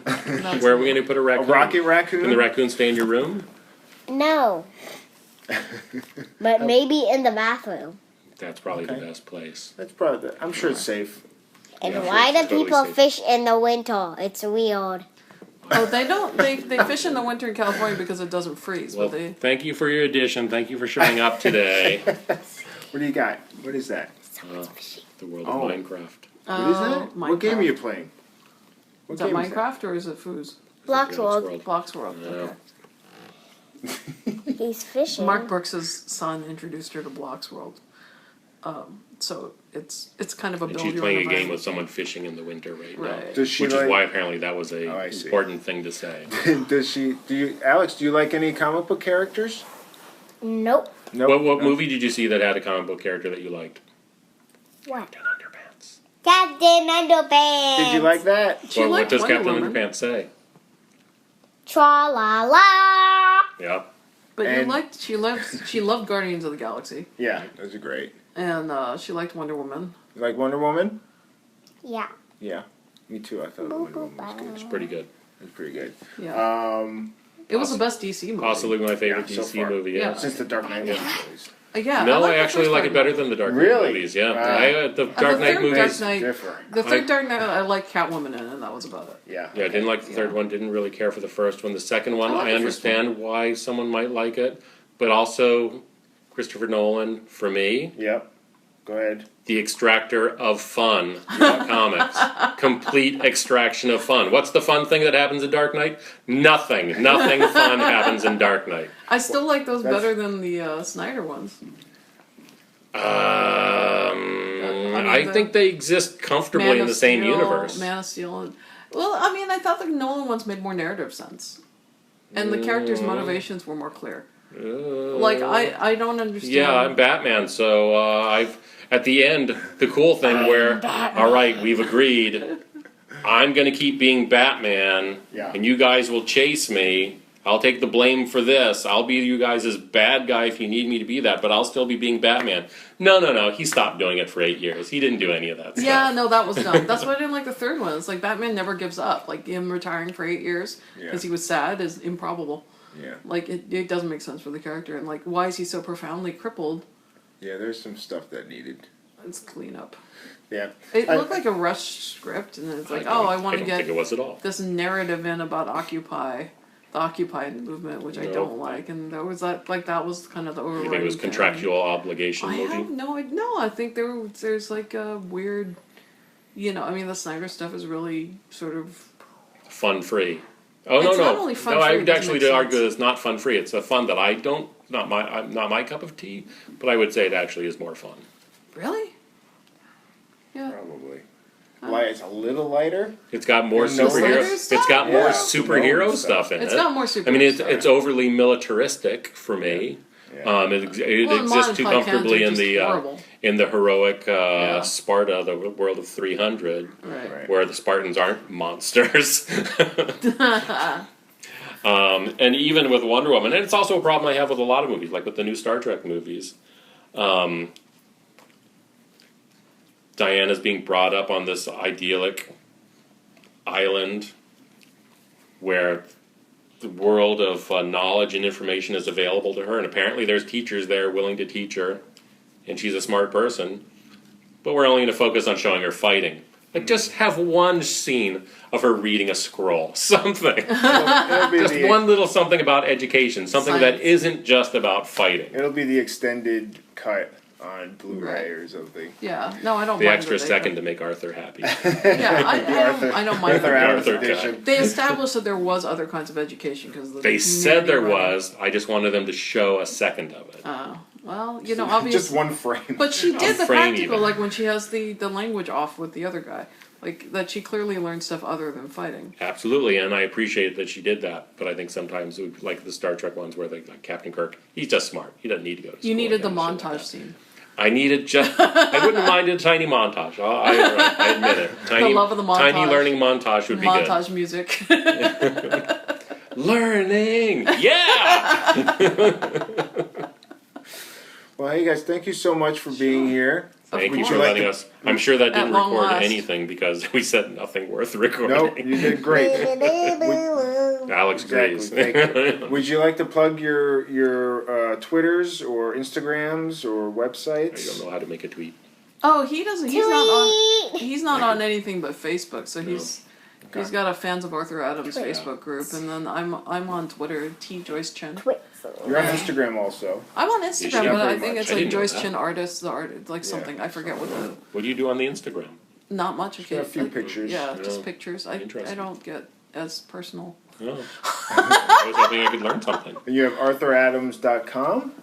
Where are we going to put a A raccoon? rocket Can raccoon? the raccoon stay in your room? No, but maybe in the bathroom. That's probably Okay. the best place. That's probably. I'm sure it's safe. And Yeah, why it's do totally people safe. fish in the winter? It's weird. Oh, they don't. They fish in the winter in California because it doesn't freeze. Well, But they. thank you for your addition. Thank you for showing up today. What do you got? What is that? The world Oh. of Minecraft. What is that? What game are you playing? What Is that game Minecraft or is it Foos? Blocks Blocks World. Blocks World. Yeah. Okay. He's fishing. Mark Brooks's son introduced her to Blocks World. So it's kind of a And build she's your playing own a game with environment. someone fishing in the winter right now. Right. Does she Which like? is why apparently that was a Oh, I see. important thing to say. Does she? Do you, Alex? Do you like any comic book characters? Nope. No. What movie did you see that had a comic book character that you liked? What? Captain Underpants. Captain Underpants. Did you like that? She Well, what liked does Wonder Captain Woman, Underpants say? Tra la la. Yep. but And- she loved Guardians of the Galaxy, Yeah, those are great. and she liked Wonder Woman. You like Wonder Woman? Yeah. Yeah, me too. I thought Wonder Woman was good. It's pretty good. It's pretty good. Yeah, it was the best DC movie. Possibly my favorite Yeah, so DC far. movie. Yeah. Yeah. Since the Dark Knight Yeah. movies. Yeah, No, like I the actually first like it Dark better Knight. than the Dark Knight Really? movies. Yeah, Wow. the The Dark Knight third movies. Dark Knight, Differ. the third I- Dark Knight, I liked Catwoman in, and that was about it. Yeah. Yeah, I didn't like the third one. Didn't really care for the first one. The second one, I like I the first understand why someone might like it, but also Christopher Nolan for me, Yep. Go ahead. the extractor of fun about comics. Complete extraction of fun. What's the fun thing that happens in Dark Knight? Nothing. Nothing fun happens in Dark Knight. I still like those That's- better than the Snyder ones. I the think they exist comfortably Man in of the same Steel, universe. Man of Steel. Well, I mean, I thought the Nolan ones made more narrative sense, and the characters' motivations were more clear. Like I don't understand. Yeah, I'm Batman, so I've at the end the cool thing where all right, we've agreed. I'm gonna keep being Batman, Yeah. and you guys will chase me. I'll take the blame for this. I'll be you guys' bad guy if you need me to be that, but I'll still be being Batman. No. He stopped doing it for 8 years. He didn't do any of that stuff. Yeah, no, that was dumb. That's why I didn't like the third one. It's like Batman never gives up. Like him retiring for 8 years because he was sad is improbable. Yeah. Like it doesn't make sense for the character, and like why is he so profoundly crippled? Yeah, there's some stuff that needed. It's cleanup. Yeah. It I- looked like a rushed script, and it's like, I I want to don't think it get was at all. this narrative in about Occupy, the Occupy movement, which I No. don't like, and there was that was kind of the overriding. You think it was thing. contractual obligation I movie? have no. I think there's like a weird, I mean, the Snyder stuff is really sort of. Fun free. Oh It's no. not only fun no, free, I it would doesn't actually make argue sense. that it's not fun free. It's a fun that I don't not my cup of tea, but I would say it actually is more fun. Really? Yeah. Probably. Why it's a little lighter? It's got more And no superhero. Snyder It's stuff? got more Yeah, superhero no stuff in It's it. got more superhero I mean, stuff. it's overly militaristic for me. Yeah. It Well, exists too Modern comfortably Canada in is the just horrible. in the heroic Yeah. Sparta, the world of 300, Right. where the Spartans aren't monsters. And even with Wonder Woman, and it's also a problem I have with a lot of movies, like with the new Star Trek movies. Diana's being brought up on this idyllic island where the world of knowledge and information is available to her, and apparently there's teachers there willing to teach her, and she's a smart person, but we're only going to focus on showing her fighting. Like, just have one scene of her reading a scroll, something. It'll be Just one little something about education, something that Science. isn't just about fighting. It'll be the extended cut on Blu-ray Right. or something. Yeah. No, I don't The mind extra that they second don't- to make Arthur happy. Yeah, I don't mind Arthur that. Adams Arthur edition. They established that there was other kinds of education because They said there writing. was, I just wanted them to show a second of it. Oh, well, you know, obviously. Just one frame. But she did the frame practical, even. like when she has the language off with the other guy. Like, that she clearly learned stuff other than fighting. Absolutely, and I appreciate that she did that, but I think sometimes, like the Star Trek ones where like Captain Kirk, he's just smart. He doesn't need to go to school. You needed the and shit like montage that. scene. I needed just, I wouldn't have minded a tiny montage. I admit it. Tiny, love of the montage. Tiny learning montage would be Montage music. good. Learning! Yeah! Well, hey guys, thank you so much for being here. Thank you course. for letting us. I'm sure that didn't At long record last. anything because we said nothing worth recording. Nope, you did great. Alex agrees. Exactly. Thank you. Would you like to plug your Twitters or Instagrams or I websites? don't know how to make a tweet. Oh, he doesn't. He's not on. Tweet. He's not on anything but Facebook. So he's got a fans of Arthur Adams Twitter. Facebook group, and then I'm on Twitter, T Joyce Chin. You're on Instagram also. I'm on should. Instagram, but I Pretty think much. it's I like didn't know Joyce that. Chin Artist, the art, like something. I forget what the. What do you do on the Instagram? Not much. Okay, a few like, pictures. Yeah, Yeah. just pictures. I Interesting. don't get as personal. Oh. I was hoping I could learn something. And you have ArthurAdams.com.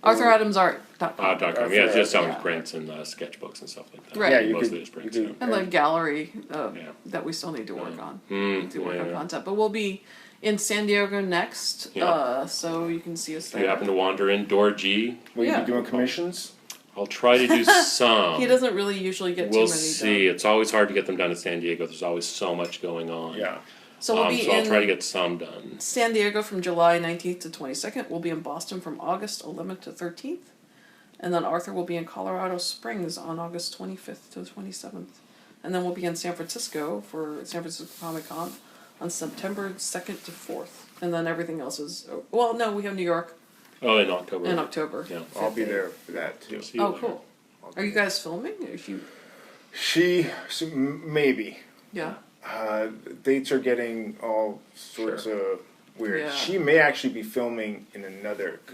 ArthurAdamsArt.com. .com. Yeah, it's just selling Yeah. prints and sketchbooks and stuff like that. Right. Yeah, you Mostly could- just prints. you could- And the gallery Yeah. that we still need to work on. Mm, To work on yeah. content. But we'll be in San Diego next, Yeah. so you can see us If there. you happen to wander in, Door G, Will you Yeah. be doing commissions? I'll try to do some. He doesn't really usually get We'll too many see. done. It's always hard to get them done in San Diego. There's always so much going on. Yeah. So we'll be so I'll in try to get some done. San Diego from July 19th to 22nd. We'll be in Boston from August 11th to 13th. And then Arthur will be in Colorado Springs on August 25th to 27th. And then we'll be in San Francisco for San Francisco Comic Con on September 2nd to 4th. And then everything else is, well, no, we have New York Oh, in October. in October. Yeah. I'll be there for that too. See you Oh, later. cool. Are you guys filming? Or if you, Maybe. yeah. Dates are getting all sorts of weird. Yeah. She may actually be filming in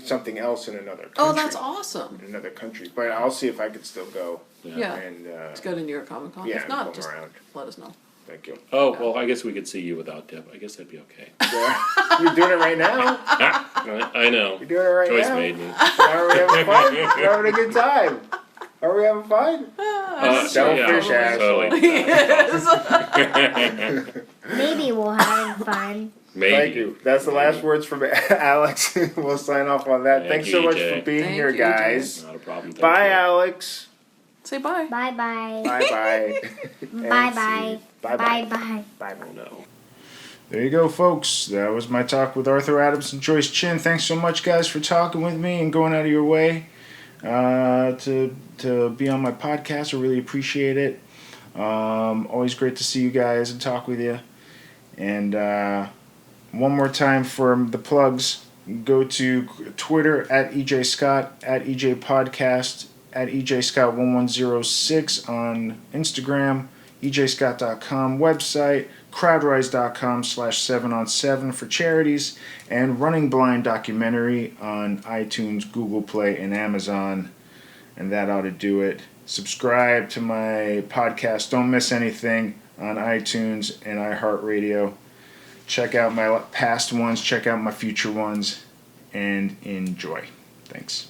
something else in another country. Oh, that's awesome. In another country, but I'll see if I could still go. Yeah. And Let's go to New York Comic Con. yeah, If and not, come just around. let us know. Thank you. Oh, well, I guess we could see you without Deb. I guess that'd be okay. Yeah. You're doing it right now. I know. You're doing it right Choice now. made me. Are we having fun? We're having a good time. Are we having fun? Selfish yeah, asshole. totally. Maybe we'll have fun. Maybe. Thank you. That's the last words from Alex. We'll sign off on that. Thank Thanks you, so much EJ. for being Thank here, you, guys. Not a problem. Thank Bye, you. Alex. Say bye. Bye bye. Bye bye. Bye bye. Bye Bye bye. bye. Oh, no. There you go, folks. That was my talk with Arthur Adams and Joyce Chin. Thanks so much, guys, for talking with me and going out of your way to be on my podcast. I really appreciate it. Always great to see you guys and talk with you. And one more time for the plugs. Go to Twitter at EJ Scott, at EJ Podcast, at EJ Scott 1106 on Instagram, EJScott.com website, crowdrise.com/7on7 for charities, and Running Blind documentary on iTunes, Google Play, and Amazon. And that ought to do it. Subscribe to my podcast. Don't miss anything on iTunes and iHeartRadio. Check out my past ones, check out my future ones, and enjoy. Thanks.